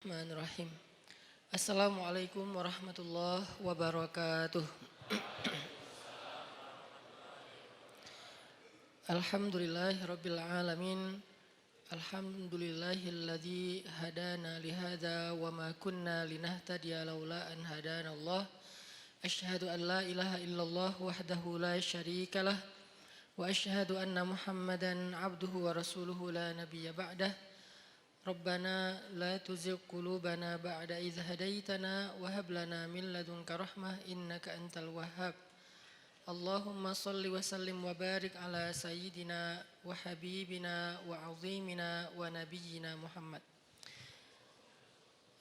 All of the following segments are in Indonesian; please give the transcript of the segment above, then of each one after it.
Bismillahirrahmanirrahim. Assalamualaikum warahmatullahi wabarakatuh. Alhamdulillahirabbil alamin. Alhamdulillahilladzi hadana lihada wa ma kunna linahtadiya laula an hadanallah. Asyhadu an la ilaha illallah wahdahu la syarikalah wa asyhadu anna Muhammadan abduhu wa rasuluhu la nabiyya ba'dah. Rabbana la tuzigh qulubana ba'da idh hadaitana wa hab lana min ladunka rahmah innaka antal wahhab. Allahumma salli wa sallim wa barik ala sayyidina wa habibina wa azimina wa nabiyyina Muhammad.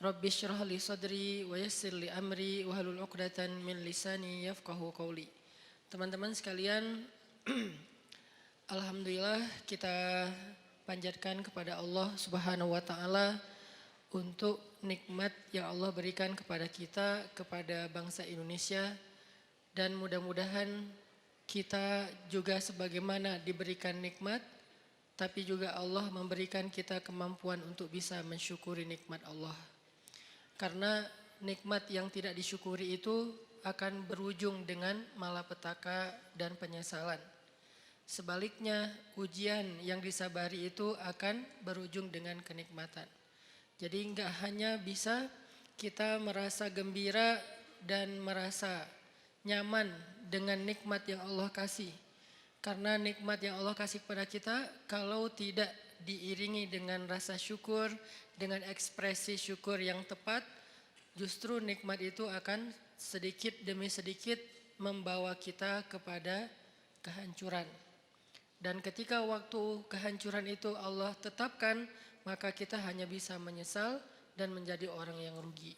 Rabbi shrah li sadri wa yassir li amri wa halul 'uqdatan min lisani yafqahu qawli. Teman-teman sekalian, alhamdulillah kita panjatkan kepada Allah Subhanahu wa taala untuk nikmat yang Allah berikan kepada kita, kepada bangsa Indonesia, dan mudah-mudahan kita juga sebagaimana diberikan nikmat, tapi juga Allah memberikan kita kemampuan untuk bisa mensyukuri nikmat Allah. Karena nikmat yang tidak disyukuri itu akan berujung dengan malapetaka dan penyesalan. Sebaliknya, ujian yang disabari itu akan berujung dengan kenikmatan. Jadi enggak hanya bisa kita merasa gembira dan merasa nyaman dengan nikmat yang Allah kasih. Karena nikmat yang Allah kasih kepada kita, kalau tidak diiringi dengan rasa syukur, dengan ekspresi syukur yang tepat, justru nikmat itu akan sedikit demi sedikit membawa kita kepada kehancuran. Dan ketika waktu kehancuran itu Allah tetapkan, maka kita hanya bisa menyesal dan menjadi orang yang rugi.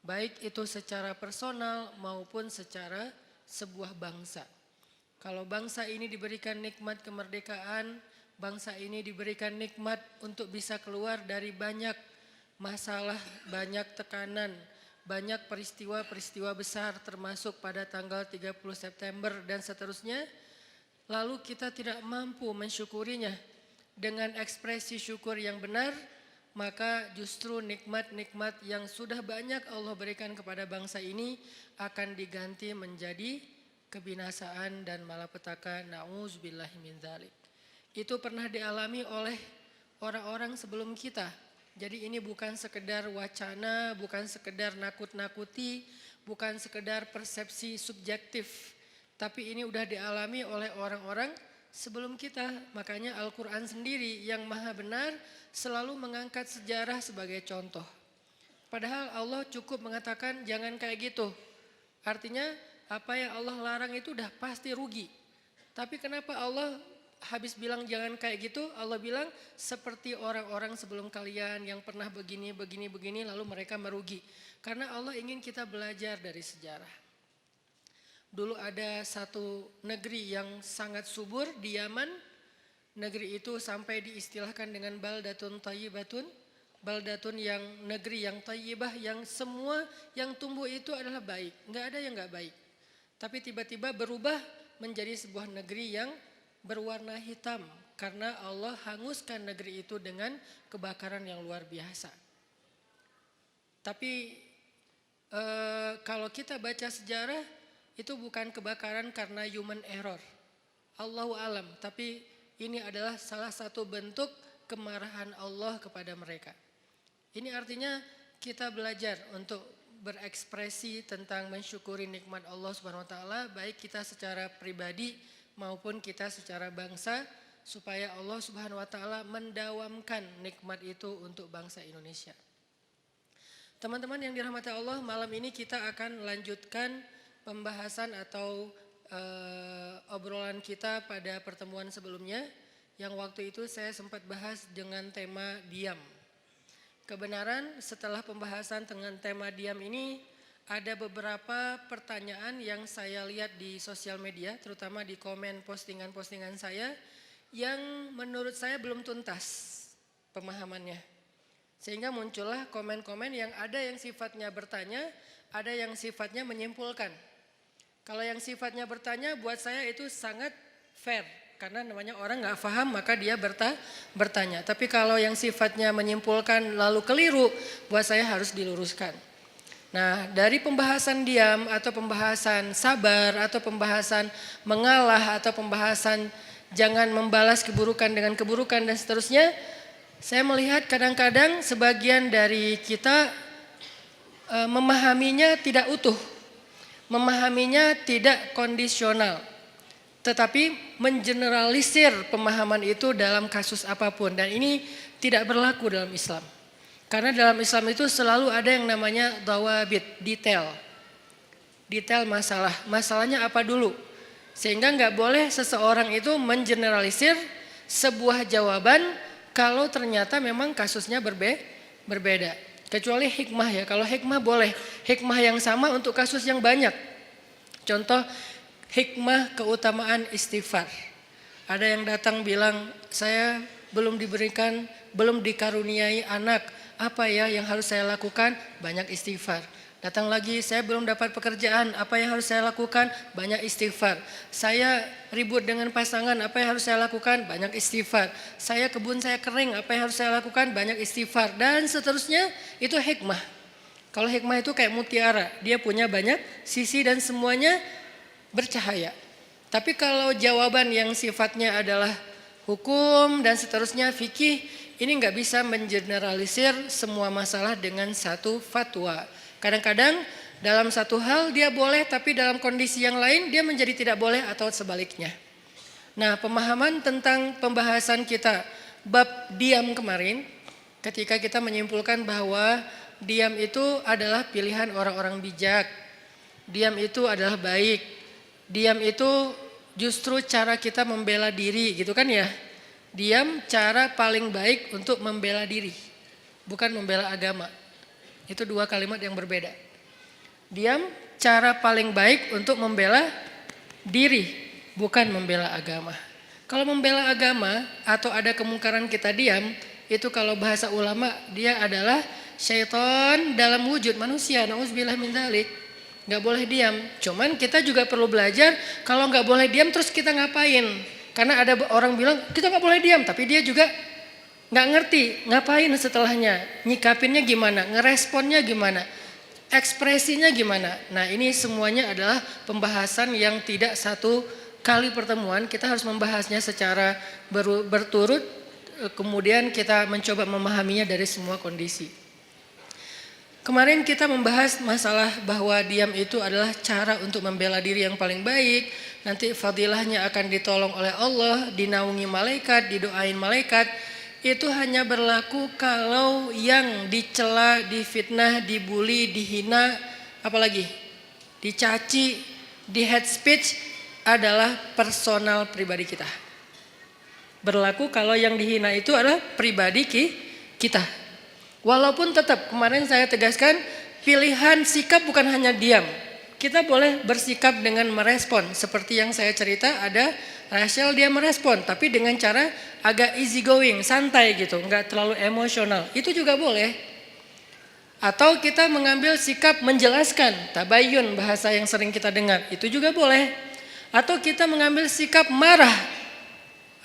Baik itu secara personal maupun secara sebuah bangsa. Kalau bangsa ini diberikan nikmat kemerdekaan, bangsa ini diberikan nikmat untuk bisa keluar dari banyak masalah, banyak tekanan, banyak peristiwa-peristiwa besar termasuk pada tanggal 30 September dan seterusnya. Lalu kita tidak mampu mensyukurinya dengan ekspresi syukur yang benar, maka justru nikmat-nikmat yang sudah banyak Allah berikan kepada bangsa ini akan diganti menjadi kebinasaan dan malapetaka. Na'udzubillahi min dzalik. Itu pernah dialami oleh orang-orang sebelum kita. Jadi ini bukan sekedar wacana, bukan sekedar nakut-nakuti, bukan sekedar persepsi subjektif. Tapi ini udah dialami oleh orang-orang sebelum kita. Makanya Al-Quran sendiri yang maha benar selalu mengangkat sejarah sebagai contoh. Padahal Allah cukup mengatakan jangan kayak gitu. Artinya apa yang Allah larang itu udah pasti rugi. Tapi kenapa Allah habis bilang jangan kayak gitu, Allah bilang seperti orang-orang sebelum kalian yang pernah begini lalu mereka merugi. Karena Allah ingin kita belajar dari sejarah. Dulu ada satu negeri yang sangat subur di Yaman. Negeri itu sampai diistilahkan dengan baldatun thayyibatun. Baldatun yang negeri yang thayyibah, yang semua yang tumbuh itu adalah baik. Enggak ada yang enggak baik. Tapi tiba-tiba berubah menjadi sebuah negeri yang berwarna hitam. Karena Allah hanguskan negeri itu dengan kebakaran yang luar biasa. Tapi kalau kita baca sejarah, itu bukan kebakaran karena human error. Allahu alam, tapi ini adalah salah satu bentuk kemarahan Allah kepada mereka. Ini artinya kita belajar untuk berekspresi tentang mensyukuri nikmat Allah Subhanahu wa taala, baik kita secara pribadi maupun kita secara bangsa, supaya Allah Subhanahu wa taala mendawamkan nikmat itu untuk bangsa Indonesia. Teman-teman yang dirahmati Allah, malam ini kita akan lanjutkan pembahasan atau obrolan kita pada pertemuan sebelumnya, yang waktu itu saya sempat bahas dengan tema diam. Kebenaran setelah pembahasan dengan tema diam ini, ada beberapa pertanyaan yang saya lihat di sosial media, terutama di komen postingan-postingan saya, yang menurut saya belum tuntas pemahamannya. Sehingga muncullah komen-komen yang ada yang sifatnya bertanya, ada yang sifatnya menyimpulkan. Kalau yang sifatnya bertanya buat saya itu sangat fair, Karena namanya orang nggak paham maka dia bertanya. Tapi kalau yang sifatnya menyimpulkan lalu keliru, buat saya harus diluruskan. Nah, dari pembahasan diam atau pembahasan sabar atau pembahasan mengalah atau pembahasan jangan membalas keburukan dengan keburukan dan seterusnya, saya melihat kadang-kadang sebagian dari kita memahaminya tidak utuh, memahaminya tidak kondisional, tetapi mengeneralisir pemahaman itu dalam kasus apapun, dan ini tidak berlaku dalam Islam. Karena dalam Islam itu selalu ada yang namanya dawabit, detail masalah. Masalahnya apa dulu? Sehingga nggak boleh seseorang itu mengeneralisir sebuah jawaban kalau ternyata memang kasusnya berbeda. Kecuali hikmah ya, kalau hikmah boleh. Hikmah yang sama untuk kasus yang banyak. Contoh hikmah keutamaan istighfar. Ada yang datang bilang, saya belum dikaruniai anak. Apa ya yang harus saya lakukan? Banyak istighfar. Datang lagi, saya belum dapat pekerjaan. Apa yang harus saya lakukan? Banyak istighfar. Saya ribut dengan pasangan. Apa yang harus saya lakukan? Banyak istighfar. Kebun saya kering. Apa yang harus saya lakukan? Banyak istighfar. Dan seterusnya, itu hikmah. Kalau hikmah itu kayak mutiara. Dia punya banyak sisi dan semuanya bercahaya. Tapi kalau jawaban yang sifatnya adalah hukum dan seterusnya, fikih, ini nggak bisa mengeneralisir semua masalah dengan satu fatwa. Kadang-kadang dalam satu hal dia boleh, tapi dalam kondisi yang lain dia menjadi tidak boleh atau sebaliknya. Nah, pemahaman tentang pembahasan kita bab diam kemarin, ketika kita menyimpulkan bahwa diam itu adalah pilihan orang-orang bijak, diam itu adalah baik, diam itu justru cara kita membela diri, gitu kan ya. Diam cara paling baik untuk membela diri, bukan membela agama. Itu dua kalimat yang berbeda. Diam cara paling baik untuk membela diri, bukan membela agama. Kalau membela agama atau ada kemungkaran kita diam, itu kalau bahasa ulama dia adalah syaitan dalam wujud manusia. Nauzubillah min dzalik. Gak boleh diam. Cuman kita juga perlu belajar kalau gak boleh diam terus kita ngapain. Karena ada orang bilang kita gak boleh diam, tapi dia juga gak ngerti ngapain setelahnya, nyikapinnya gimana, ngeresponnya gimana, ekspresinya gimana. Nah, ini semuanya adalah pembahasan yang tidak satu kali pertemuan, kita harus membahasnya secara berturut, kemudian kita mencoba memahaminya dari semua kondisi. Kemarin kita membahas masalah bahwa diam itu adalah cara untuk membela diri yang paling baik. Nanti fadilahnya akan ditolong oleh Allah, dinaungi malaikat, didoain malaikat. Itu hanya berlaku kalau yang dicela, difitnah, dibully, dihina, apalagi dicaci, di hate speech adalah personal pribadi kita. Berlaku kalau yang dihina itu adalah pribadi kita. Walaupun tetap kemarin saya tegaskan pilihan sikap bukan hanya diam. Kita boleh bersikap dengan merespon. Seperti yang saya cerita ada Rachel dia merespon. Tapi dengan cara agak easy going, santai gitu. Enggak terlalu emosional. Itu juga boleh. Atau kita mengambil sikap menjelaskan. Tabayun bahasa yang sering kita dengar. Itu juga boleh. Atau kita mengambil sikap marah.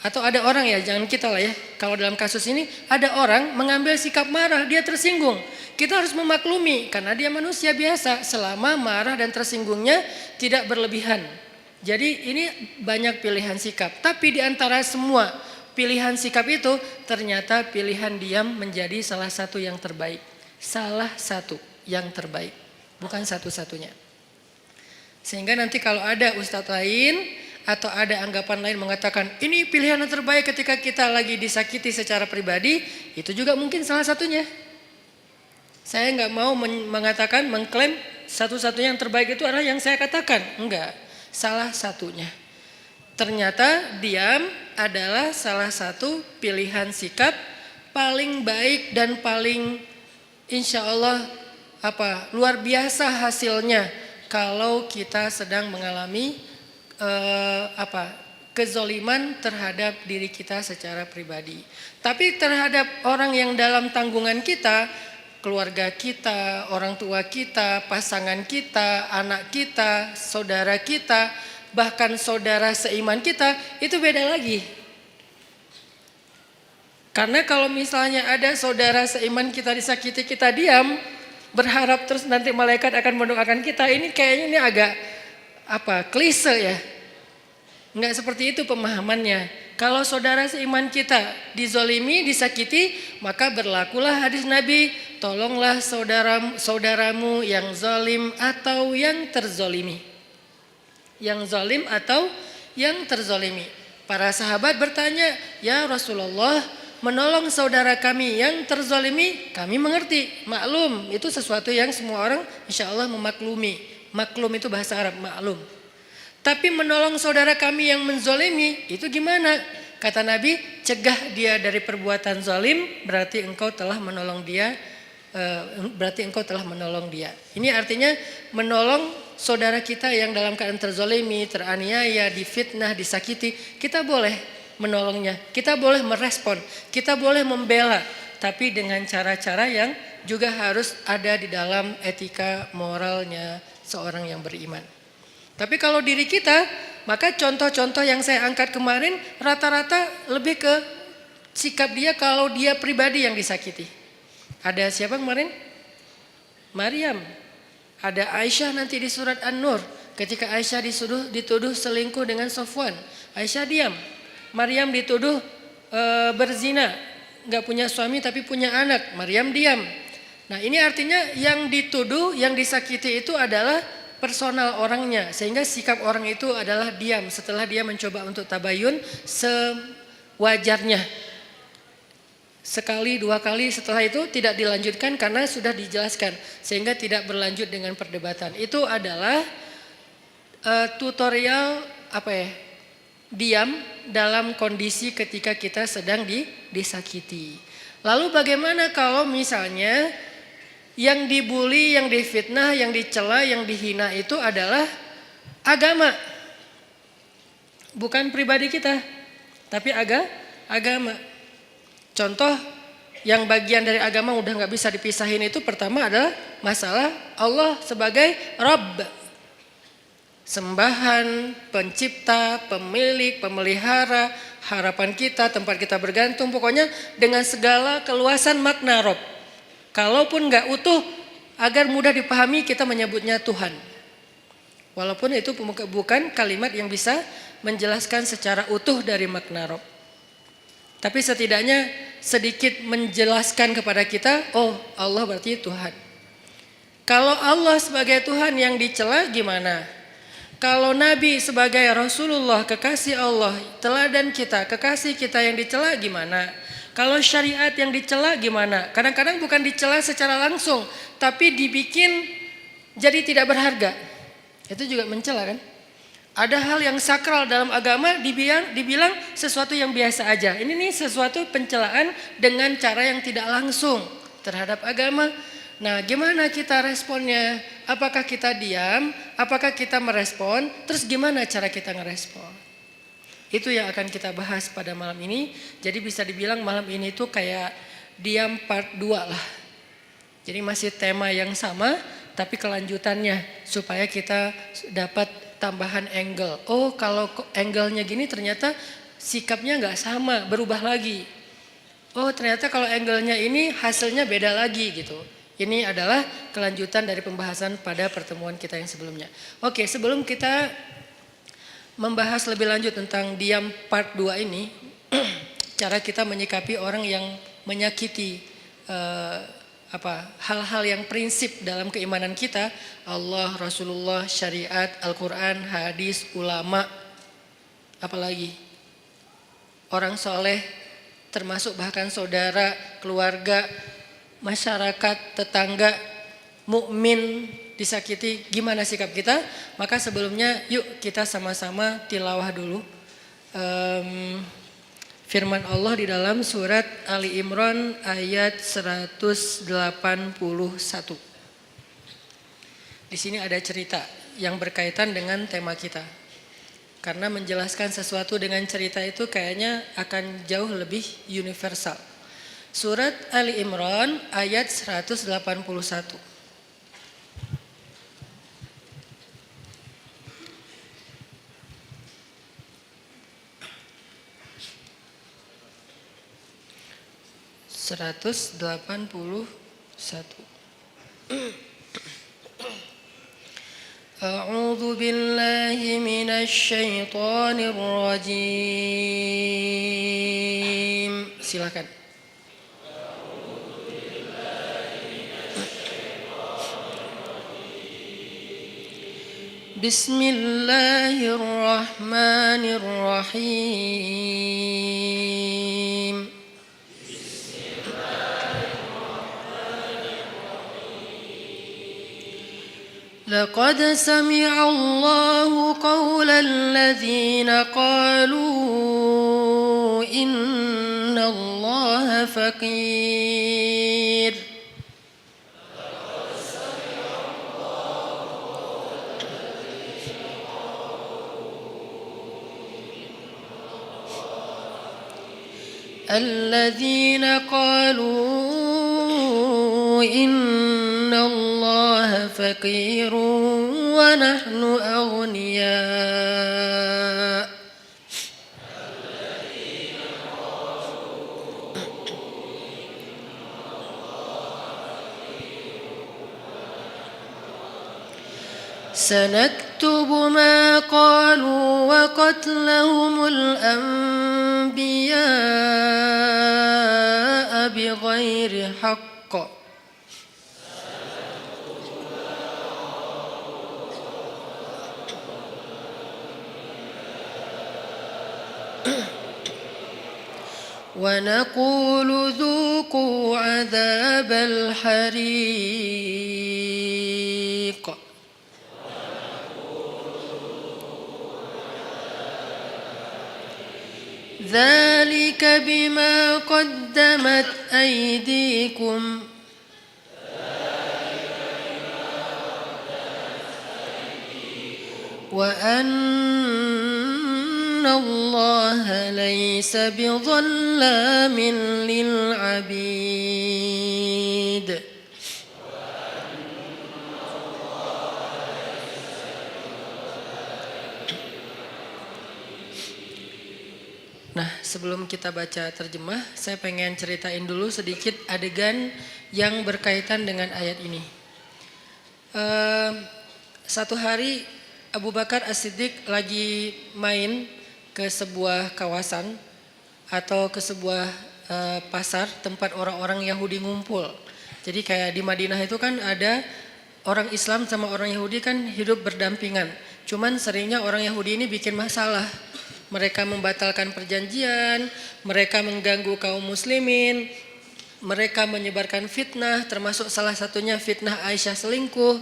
Atau ada orang ya, jangan kita lah ya. Kalau dalam kasus ini ada orang mengambil sikap marah, dia tersinggung. Kita harus memaklumi karena dia manusia biasa selama marah dan tersinggungnya tidak berlebihan. Jadi ini banyak pilihan sikap. Tapi di antara semua pilihan sikap itu ternyata pilihan diam menjadi salah satu yang terbaik. Salah satu yang terbaik, bukan satu-satunya. Sehingga nanti kalau ada ustadz lain atau ada anggapan lain mengatakan ini pilihan yang terbaik ketika kita lagi disakiti secara pribadi, itu juga mungkin salah satunya. Saya nggak mau mengatakan, mengklaim satu-satunya yang terbaik itu adalah yang saya katakan. Enggak, salah satunya. Ternyata diam adalah salah satu pilihan sikap paling baik dan paling insya Allah luar biasa hasilnya kalau kita sedang mengalami kezoliman terhadap diri kita secara pribadi. Tapi terhadap orang yang dalam tanggungan kita, keluarga kita, orang tua kita, pasangan kita, anak kita, saudara kita, bahkan saudara seiman kita, itu beda lagi. Karena kalau misalnya ada saudara seiman kita disakiti, kita diam, berharap terus nanti malaikat akan mendoakan kita, ini kayaknya ini agak klise ya. Enggak seperti itu pemahamannya. Kalau saudara seiman kita dizolimi, disakiti, maka berlakulah hadis Nabi, tolonglah saudaramu yang zalim atau yang terzolimi. Yang zalim atau yang terzolimi. Para sahabat bertanya, ya Rasulullah, menolong saudara kami yang terzolimi, kami mengerti, maklum, itu sesuatu yang semua orang insya Allah memaklumi. Maklum itu bahasa Arab, maklum. Tapi menolong saudara kami yang menzolimi, itu gimana? Kata Nabi, cegah dia dari perbuatan zalim, berarti engkau telah menolong dia. Ini artinya menolong saudara kita yang dalam keadaan terzolimi, teraniaya, difitnah, disakiti, kita boleh menolongnya, kita boleh merespon, kita boleh membela, tapi dengan cara-cara yang juga harus ada di dalam etika moralnya seorang yang beriman. Tapi kalau diri kita, maka contoh-contoh yang saya angkat kemarin rata-rata lebih ke sikap dia kalau dia pribadi yang disakiti. Ada siapa kemarin? Maryam. Ada Aisyah nanti di surat An-Nur. Ketika Aisyah dituduh selingkuh dengan Sofwan, Aisyah diam. Maryam dituduh berzina, nggak punya suami tapi punya anak, Maryam diam. Nah ini artinya yang dituduh, yang disakiti itu adalah personal orangnya, sehingga sikap orang itu adalah diam setelah dia mencoba untuk tabayun sewajarnya. Sekali, dua kali, setelah itu tidak dilanjutkan karena sudah dijelaskan, sehingga tidak berlanjut dengan perdebatan. Itu adalah tutorial diam dalam kondisi ketika kita sedang disakiti. Lalu bagaimana kalau misalnya yang dibully, yang difitnah, yang dicela, yang dihina itu adalah agama. Bukan pribadi kita, tapi agama. Contoh yang bagian dari agama udah gak bisa dipisahin itu pertama adalah masalah Allah sebagai Rabb. Sembahan, pencipta, pemilik, pemelihara, harapan kita, tempat kita bergantung. Pokoknya dengan segala keluasan makna Rabb. Kalaupun gak utuh, agar mudah dipahami kita menyebutnya Tuhan. Walaupun itu bukan kalimat yang bisa menjelaskan secara utuh dari makna Rabb. Tapi setidaknya sedikit menjelaskan kepada kita, oh Allah berarti Tuhan. Kalau Allah sebagai Tuhan yang dicela gimana? Kalau Nabi sebagai Rasulullah, kekasih Allah, teladan kita, kekasih kita yang dicela gimana? Kalau syariat yang dicela gimana? Kadang-kadang bukan dicela secara langsung, tapi dibikin jadi tidak berharga. Itu juga mencela kan? Ada hal yang sakral dalam agama dibilang sesuatu yang biasa aja. Ini nih sesuatu pencelaan dengan cara yang tidak langsung terhadap agama. Nah, gimana kita responnya? Apakah kita diam? Apakah kita merespon? Terus gimana cara kita ngerespon? Itu yang akan kita bahas pada malam ini. Jadi bisa dibilang malam ini tuh kayak diam part 2 lah. Jadi masih tema yang sama tapi kelanjutannya supaya kita dapat tambahan angle. Oh kalau angle-nya gini ternyata sikapnya gak sama, berubah lagi. Oh ternyata kalau angle-nya ini hasilnya beda lagi gitu. Ini adalah kelanjutan dari pembahasan pada pertemuan kita yang sebelumnya. Oke, sebelum kita membahas lebih lanjut tentang diam part 2 ini, cara kita menyikapi orang yang menyakiti hal-hal yang prinsip dalam keimanan kita, Allah, Rasulullah, syariat, Al-Quran, hadis, ulama, apalagi orang soleh, termasuk bahkan saudara, keluarga, masyarakat, tetangga, mukmin disakiti, gimana sikap kita? Maka sebelumnya yuk kita sama-sama tilawah dulu firman Allah di dalam surat Ali Imran ayat 181. Di sini ada cerita yang berkaitan dengan tema kita. Karena menjelaskan sesuatu dengan cerita itu kayaknya akan jauh lebih universal. Surat Ali Imran ayat 181. 181. A'udzu billahi minasy syaithanir rajim. Silakan. Bismillahirrahmanirrahim. لقد سمع الله قول الذين قالوا إن الله فقير الذين قالوا إن الله فقير ونحن أغنياء سنكتب ما قالوا وقتلهم الأنبياء بغير حق ونقول ذوقوا عذاب الحريق ذلك بما قدمت أيديكم وأن الله ليس بظلام للعبيد. Nah, sebelum kita baca terjemah, saya pengen ceritain dulu sedikit adegan yang berkaitan dengan ayat ini. Satu hari Abu Bakar As-Siddiq lagi main ke sebuah kawasan atau ke sebuah pasar tempat orang-orang Yahudi ngumpul. Jadi kayak di Madinah itu kan ada orang Islam sama orang Yahudi kan hidup berdampingan. Cuman seringnya orang Yahudi ini bikin masalah. Mereka membatalkan perjanjian, mereka mengganggu kaum muslimin, mereka menyebarkan fitnah, termasuk salah satunya fitnah Aisyah selingkuh.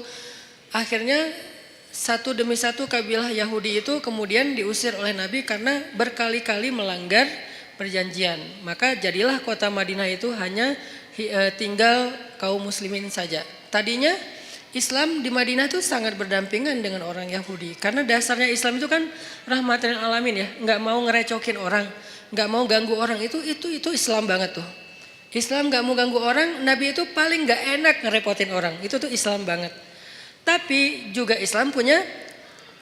Akhirnya satu demi satu kabilah Yahudi itu kemudian diusir oleh Nabi karena berkali-kali melanggar perjanjian. Maka jadilah kota Madinah itu hanya tinggal kaum muslimin saja. Tadinya Islam di Madinah itu sangat berdampingan dengan orang Yahudi. Karena dasarnya Islam itu kan rahmatan lil alamin ya. Nggak mau ngerecokin orang, nggak mau ganggu orang. Itu Islam banget tuh. Islam nggak mau ganggu orang, Nabi itu paling nggak enak ngerepotin orang. Itu tuh Islam banget. Tapi juga Islam punya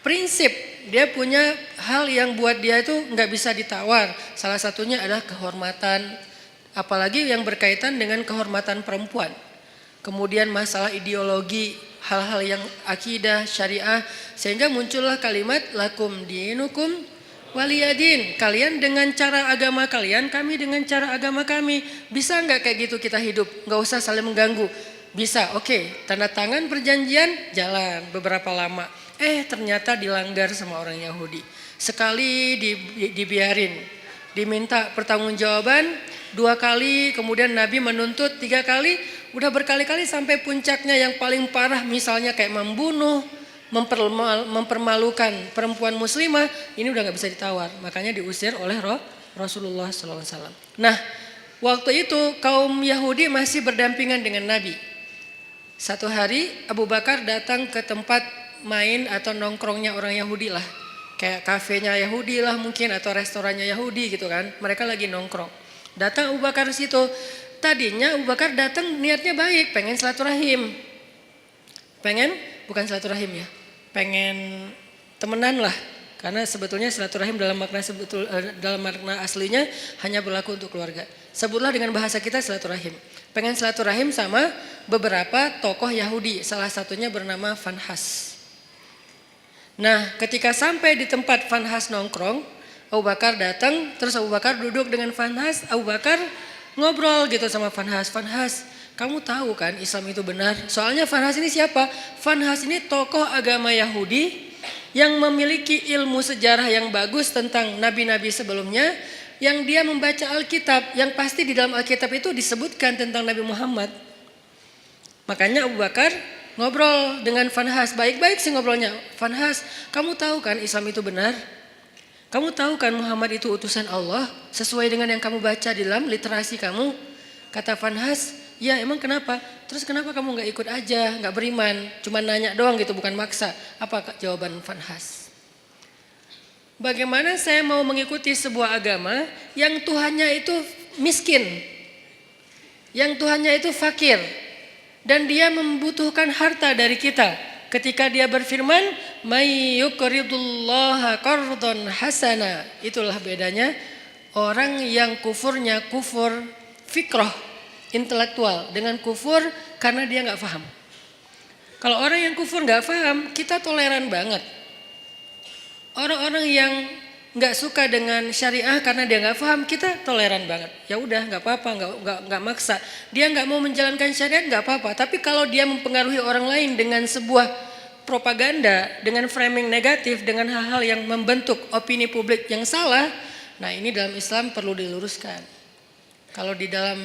prinsip. Dia punya hal yang buat dia itu nggak bisa ditawar. Salah satunya adalah kehormatan. Apalagi yang berkaitan dengan kehormatan perempuan. Kemudian masalah ideologi, hal-hal yang akidah, syariah, sehingga muncullah kalimat lakum dinukum waliyadin. Kalian dengan cara agama kalian, kami dengan cara agama kami. Bisa nggak kayak gitu kita hidup? Nggak usah saling mengganggu. Bisa, oke. Tanda tangan perjanjian, jalan beberapa lama. Ternyata dilanggar sama orang Yahudi. Sekali dibiarin, diminta pertanggungjawaban 2 kali, kemudian Nabi menuntut 3 kali. Udah berkali-kali sampai puncaknya yang paling parah misalnya kayak membunuh, mempermalukan perempuan muslimah, ini udah gak bisa ditawar. Makanya diusir oleh Rasulullah SAW. Nah, waktu itu kaum Yahudi masih berdampingan dengan Nabi. Satu hari Abu Bakar datang ke tempat main atau nongkrongnya orang Yahudi lah. Kayak kafenya Yahudi lah mungkin atau restorannya Yahudi gitu kan. Mereka lagi nongkrong. Datang Abu Bakar situ. Tadinya Abu Bakar datang niatnya baik, pengen silaturahim. Bukan silaturahim ya, pengen temenan lah. Karena sebetulnya silaturahim dalam makna aslinya hanya berlaku untuk keluarga. Sebutlah dengan bahasa kita silaturahim. Pengen silaturahim sama beberapa tokoh Yahudi, salah satunya bernama Fanhas. Nah, ketika sampai di tempat Fanhas nongkrong, Abu Bakar datang, terus Abu Bakar duduk dengan Fanhas, Abu Bakar ngobrol gitu sama Fanhas. Fanhas, kamu tahu kan Islam itu benar? Soalnya Fanhas ini siapa? Fanhas ini tokoh agama Yahudi yang memiliki ilmu sejarah yang bagus tentang nabi-nabi sebelumnya, yang dia membaca Alkitab, yang pasti di dalam Alkitab itu disebutkan tentang Nabi Muhammad. Makanya Abu Bakar ngobrol dengan Fanhas, baik-baik sih ngobrolnya. Fanhas, kamu tahu kan Islam itu benar? Kamu tahu kan Muhammad itu utusan Allah sesuai dengan yang kamu baca di dalam literasi kamu? Kata Fanhas, ya emang kenapa? Terus kenapa kamu gak ikut aja, gak beriman? Cuma nanya doang gitu, bukan maksa. Apa jawaban Fanhas? Bagaimana saya mau mengikuti sebuah agama yang Tuhannya itu miskin, yang Tuhannya itu fakir, dan dia membutuhkan harta dari kita. Ketika dia berfirman, "May yuqridullaha qardan hasana." Itulah bedanya orang yang kufurnya kufur fikrah, intelektual, dengan kufur karena dia nggak paham. Kalau orang yang kufur nggak paham, kita toleran banget. Orang-orang yang nggak suka dengan syariah karena dia nggak paham, kita toleran banget. Ya udah nggak apa-apa, nggak maksa. Dia nggak mau menjalankan syariat nggak apa-apa. Tapi kalau dia mempengaruhi orang lain dengan sebuah propaganda, dengan framing negatif, dengan hal-hal yang membentuk opini publik yang salah, nah ini dalam Islam perlu diluruskan. Kalau di dalam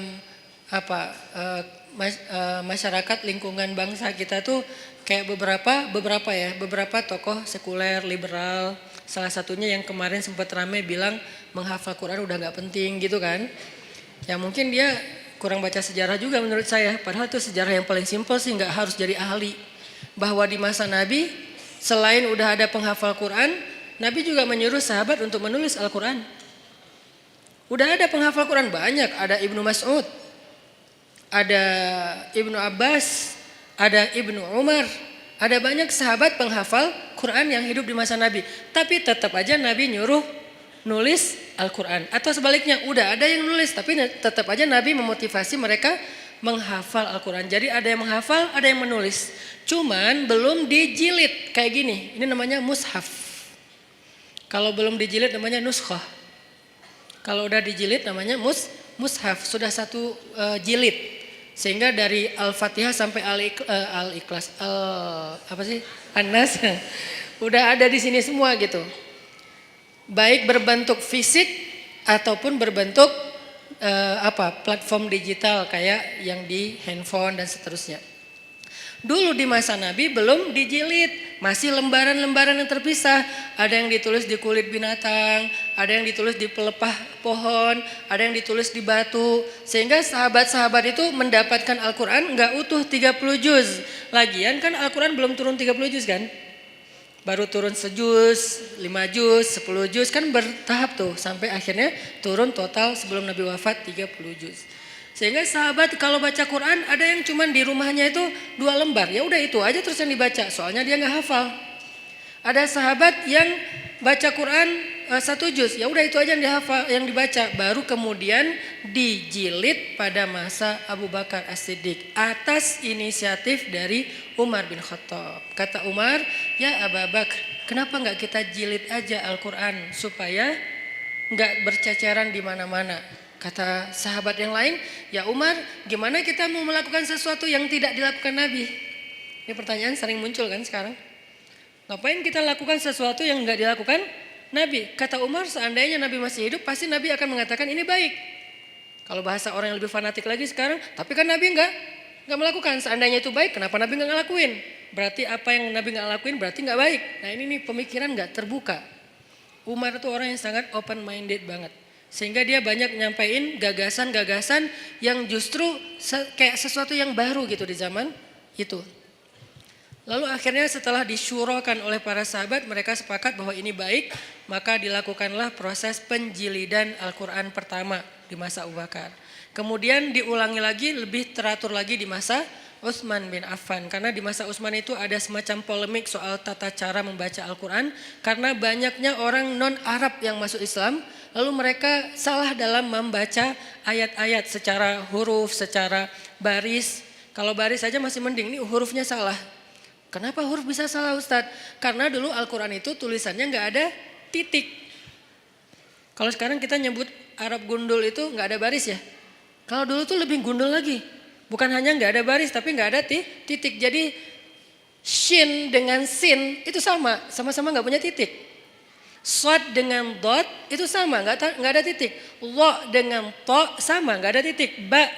masyarakat lingkungan bangsa kita tuh kayak beberapa tokoh sekuler liberal, salah satunya yang kemarin sempat ramai bilang menghafal Quran udah nggak penting gitu kan. Ya mungkin dia kurang baca sejarah juga menurut saya, padahal itu sejarah yang paling simpel sih, nggak harus jadi ahli. Bahwa di masa Nabi selain udah ada penghafal Quran, Nabi juga menyuruh sahabat untuk menulis Al-Quran. Udah ada penghafal Quran banyak, ada Ibnu Mas'ud, ada Ibnu Abbas, ada Ibnu Umar, ada banyak sahabat penghafal Quran yang hidup di masa Nabi. Tapi tetap aja Nabi nyuruh nulis Al-Quran. Atau sebaliknya, udah ada yang nulis tapi tetap aja Nabi memotivasi mereka menghafal Al-Quran. Jadi ada yang menghafal, ada yang menulis. Cuman belum dijilid kayak gini, ini namanya mushaf. Kalau belum dijilid namanya nuskhah. Kalau udah dijilid namanya mushaf, sudah satu jilid. Sehingga dari Al-Fatihah sampai Al-Ikhlas, An-Nas, udah ada di sini semua gitu. Baik berbentuk fisik ataupun berbentuk platform digital kayak yang di handphone dan seterusnya. Dulu di masa Nabi belum dijilid, masih lembaran-lembaran yang terpisah. Ada yang ditulis di kulit binatang, ada yang ditulis di pelepah pohon, ada yang ditulis di batu. Sehingga sahabat-sahabat itu mendapatkan Al-Quran enggak utuh 30 juz. Lagian kan Al-Quran belum turun 30 juz kan? Baru turun sejuz, 5 juz, 10 juz, kan bertahap tuh. Sampai akhirnya turun total sebelum Nabi wafat 30 juz. Sehingga sahabat kalau baca Quran ada yang cuman di rumahnya itu 2 lembar. Ya udah itu aja terus yang dibaca, soalnya dia nggak hafal. Ada sahabat yang baca Quran 1 juz, ya udah itu aja yang dihafal, yang dibaca. Baru kemudian dijilid pada masa Abu Bakar As-Siddiq atas inisiatif dari Umar bin Khattab. Kata Umar, ya Abu Bakar, kenapa nggak kita jilid aja Al-Quran supaya nggak berceceran di mana-mana. Kata sahabat yang lain, ya Umar, gimana kita mau melakukan sesuatu yang tidak dilakukan Nabi? Ini pertanyaan sering muncul kan sekarang. Ngapain kita lakukan sesuatu yang nggak dilakukan Nabi? Kata Umar, seandainya Nabi masih hidup, pasti Nabi akan mengatakan ini baik. Kalau bahasa orang yang lebih fanatik lagi sekarang, tapi kan Nabi nggak melakukan. Seandainya itu baik, kenapa Nabi nggak ngelakuin? Berarti apa yang Nabi nggak lakuin berarti nggak baik. Nah ini nih pemikiran nggak terbuka. Umar itu orang yang sangat open minded banget. Sehingga dia banyak nyampain gagasan-gagasan yang justru kayak sesuatu yang baru gitu di zaman itu. Lalu akhirnya setelah disyurokan oleh para sahabat, mereka sepakat bahwa ini baik, maka dilakukanlah proses penjilidan Al-Quran pertama di masa Abu Bakar. Kemudian diulangi lagi, lebih teratur lagi di masa Utsman bin Affan. Karena di masa Utsman itu ada semacam polemik soal tata cara membaca Al-Quran. Karena banyaknya orang non-Arab yang masuk Islam, lalu mereka salah dalam membaca ayat-ayat secara huruf, secara baris. Kalau baris saja masih mending, ini hurufnya salah. Kenapa huruf bisa salah Ustadz? Karena dulu Al-Quran itu tulisannya nggak ada titik. Kalau sekarang kita nyebut Arab gundul itu nggak ada baris ya. Kalau dulu tuh lebih gundul lagi. Bukan hanya nggak ada baris tapi nggak ada titik. Jadi shin dengan sin itu sama-sama nggak punya titik. Shad dengan dot itu sama, nggak ada titik. Lo dengan to sama, nggak ada titik. Ba,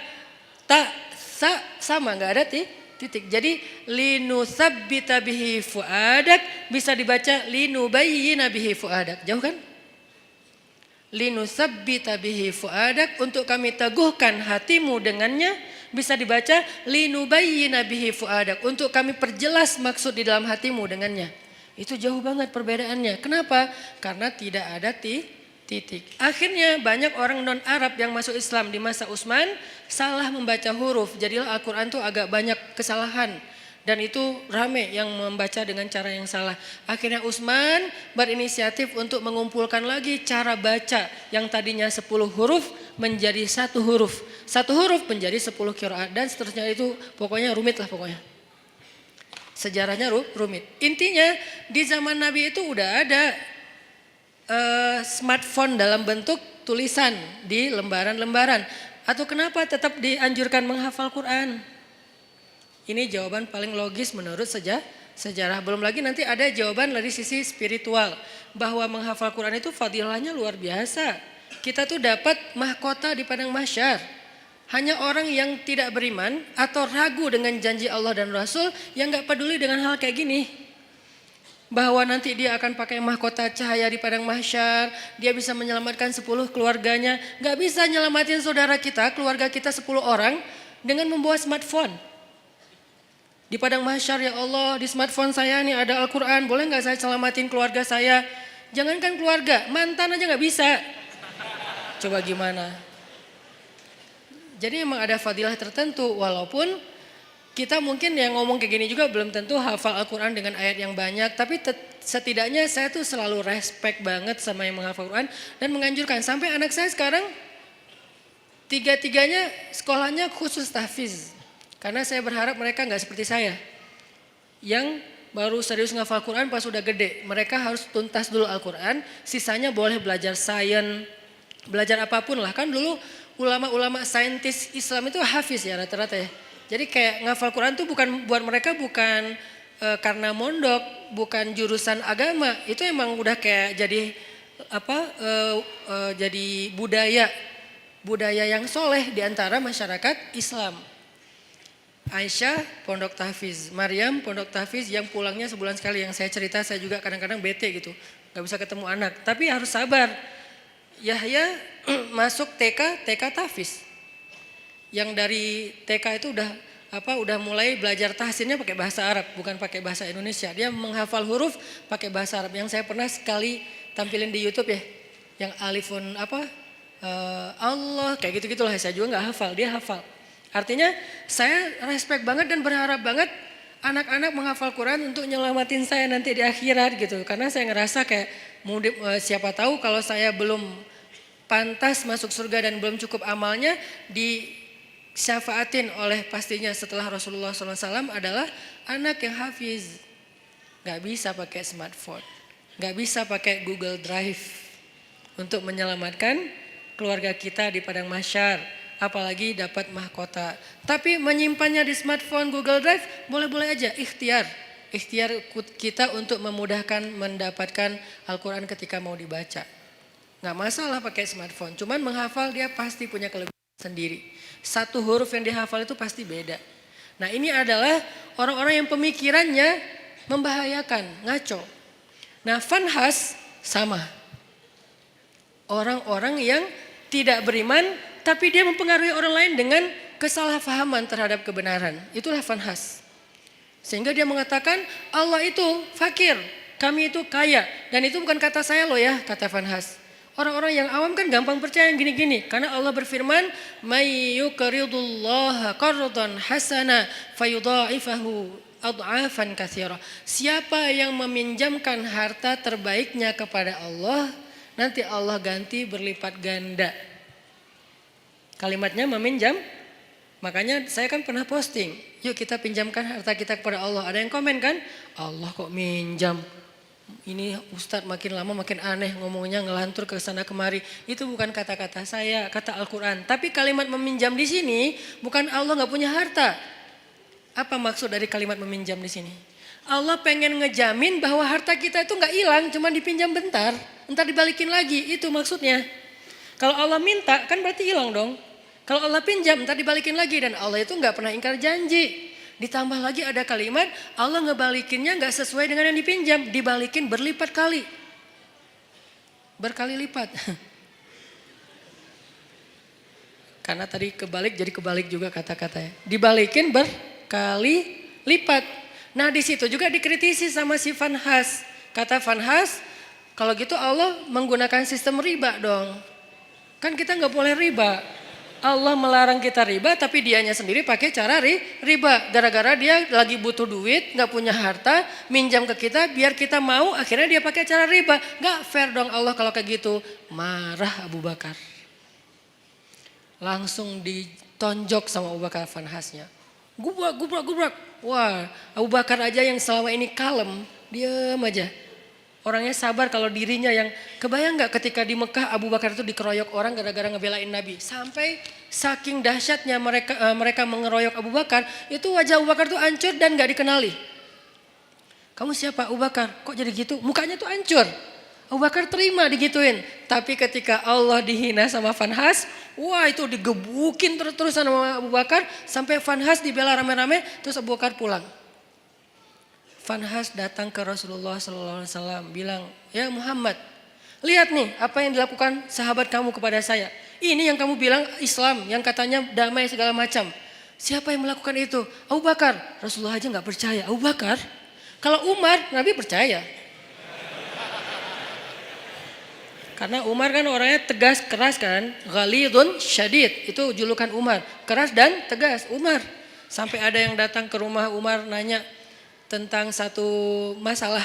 ta, sa sama, nggak ada titik. Jadi linusabbita bihi fuadak bisa dibaca linubayyina bihi fuadak. Jauh kan? Linusabbita bihi fuadak, untuk kami teguhkan hatimu dengannya, bisa dibaca linubayyina bihi fuadak, untuk kami perjelas maksud di dalam hatimu dengannya. Itu jauh banget perbedaannya. Kenapa? Karena tidak ada titik. Akhirnya banyak orang non-Arab yang masuk Islam di masa Utsman salah membaca huruf. Jadilah Al-Quran itu agak banyak kesalahan. Dan itu rame yang membaca dengan cara yang salah. Akhirnya Utsman berinisiatif untuk mengumpulkan lagi cara baca yang tadinya 10 huruf menjadi 1 huruf. 1 huruf menjadi 10 qiraat dan seterusnya, itu pokoknya rumit lah pokoknya. Sejarahnya rumit. Intinya di zaman Nabi itu udah ada smartphone dalam bentuk tulisan di lembaran-lembaran. Atau kenapa tetap dianjurkan menghafal Quran? Ini jawaban paling logis menurut sejarah. Belum lagi nanti ada jawaban dari sisi spiritual. Bahwa menghafal Quran itu fadilahnya luar biasa. Kita tuh dapat mahkota di padang mahsyar. Hanya orang yang tidak beriman atau ragu dengan janji Allah dan Rasul yang gak peduli dengan hal kayak gini. Bahwa nanti dia akan pakai mahkota cahaya di padang mahsyar. Dia bisa menyelamatkan 10 keluarganya. Gak bisa nyelamatin saudara kita, keluarga kita 10 orang dengan membawa smartphone. Di padang mahsyar, ya Allah, di smartphone saya nih ada Al-Quran, boleh gak saya selamatin keluarga saya? Jangankan keluarga, mantan aja gak bisa. Coba gimana? Jadi memang ada fadilah tertentu, walaupun kita mungkin yang ngomong kayak gini juga belum tentu hafal Al-Quran dengan ayat yang banyak. Tapi setidaknya saya tuh selalu respect banget sama yang menghafal Quran dan menganjurkan. Sampai anak saya sekarang 3-3-nya sekolahnya khusus tahfiz. Karena saya berharap mereka gak seperti saya. Yang baru serius ngafal Quran pas udah gede. Mereka harus tuntas dulu Al-Quran. Sisanya boleh belajar sains, belajar apapun lah. Kan dulu ulama-ulama saintis Islam itu hafiz ya rata-rata ya. Jadi kayak ngafal Quran tuh bukan buat mereka bukan karena mondok, bukan jurusan agama. Itu emang udah kayak jadi jadi budaya yang soleh di antara masyarakat Islam. Aisyah pondok tahfiz, Maryam pondok tahfiz yang pulangnya sebulan sekali. Yang saya cerita, saya juga kadang-kadang bete gitu, gak bisa ketemu anak. Tapi harus sabar. Yahya masuk TK tahfiz. Yang dari TK itu udah mulai belajar tahsinnya pakai bahasa Arab, bukan pakai bahasa Indonesia. Dia menghafal huruf pakai bahasa Arab. Yang saya pernah sekali tampilin di YouTube ya, yang alifun Allah kayak gitu-gitulah. Saya juga nggak hafal, dia hafal. Artinya saya respect banget dan berharap banget anak-anak menghafal Quran untuk nyelamatin saya nanti di akhirat gitu. Karena saya ngerasa kayak siapa tahu kalau saya belum pantas masuk surga dan belum cukup amalnya, disyafaatin oleh pastinya setelah Rasulullah SAW adalah anak yang hafiz. Gak bisa pakai smartphone, gak bisa pakai Google Drive untuk menyelamatkan keluarga kita di padang mahsyar. Apalagi dapat mahkota. Tapi menyimpannya di smartphone, Google Drive, boleh-boleh aja, ikhtiar kita untuk memudahkan mendapatkan Al-Quran ketika mau dibaca. Gak masalah pakai smartphone, cuman menghafal dia pasti punya kelebihan sendiri. 1 huruf yang dihafal itu pasti beda. Nah ini adalah orang-orang yang pemikirannya membahayakan, ngaco. Nah Fanhas sama. Orang-orang yang tidak beriman tapi dia mempengaruhi orang lain dengan kesalahpahaman terhadap kebenaran. Itulah Fanhas. Sehingga dia mengatakan Allah itu fakir, kami itu kaya. Dan itu bukan kata saya loh ya, kata Fanhas. Orang-orang yang awam kan gampang percaya yang gini-gini. Karena Allah berfirman, "May yuqridullaha qardan hasana fayudha'ifahu ad'afan katsira." Siapa yang meminjamkan harta terbaiknya kepada Allah, nanti Allah ganti berlipat ganda. Kalimatnya meminjam. Makanya saya kan pernah posting, yuk kita pinjamkan harta kita kepada Allah. Ada yang komen kan, Allah kok minjam. Ini Ustadz makin lama makin aneh ngomongnya, ngelantur ke sana kemari. Itu bukan kata-kata saya, kata Al-Quran. Tapi kalimat meminjam di sini bukan Allah nggak punya harta. Apa maksud dari kalimat meminjam di sini? Allah pengen ngejamin bahwa harta kita itu nggak hilang, cuma dipinjam bentar, entar dibalikin lagi. Itu maksudnya. Kalau Allah minta kan berarti hilang dong. Kalau Allah pinjam, ntar dibalikin lagi. Dan Allah itu nggak pernah ingkar janji. Ditambah lagi ada kalimat, Allah ngebalikinnya nggak sesuai dengan yang dipinjam. Dibalikin berlipat kali. Berkali lipat. Karena tadi kebalik jadi kebalik juga kata-katanya. Dibalikin berkali lipat. Nah di situ juga dikritisi sama si Vanhas. Kata Vanhas, kalau gitu Allah menggunakan sistem riba dong. Kan kita nggak boleh riba. Allah melarang kita riba, tapi dianya sendiri pakai cara riba. Gara-gara dia lagi butuh duit, nggak punya harta, minjam ke kita, biar kita mau, akhirnya dia pakai cara riba. Nggak fair dong Allah kalau kayak gitu. Marah Abu Bakar. Langsung ditonjok sama Abu Bakar Vanhasnya. Gubrak. Wah, Abu Bakar aja yang selama ini kalem, diam aja. Orangnya sabar kalau dirinya yang kebayang nggak ketika di Mekah Abu Bakar itu dikeroyok orang gara-gara ngebelain Nabi. Sampai saking dahsyatnya mereka mengeroyok Abu Bakar, itu wajah Abu Bakar tuh hancur dan nggak dikenali. Kamu siapa Abu Bakar? Kok jadi gitu? Mukanya tuh hancur. Abu Bakar terima digituin. Tapi ketika Allah dihina sama Vanhas, wah itu digebukin terus-terusan sama Abu Bakar. Sampai Vanhas dibela rame-rame, terus Abu Bakar pulang. Vanhas datang ke Rasulullah SAW bilang, ya Muhammad, lihat nih apa yang dilakukan sahabat kamu kepada saya. Ini yang kamu bilang Islam, yang katanya damai segala macam. Siapa yang melakukan itu? Abu Bakar. Rasulullah aja nggak percaya. Abu Bakar? Kalau Umar, Nabi percaya. Karena Umar kan orangnya tegas, keras kan. Ghalidun syadid, itu julukan Umar. Keras dan tegas, Umar. Sampai ada yang datang ke rumah Umar nanya tentang satu masalah.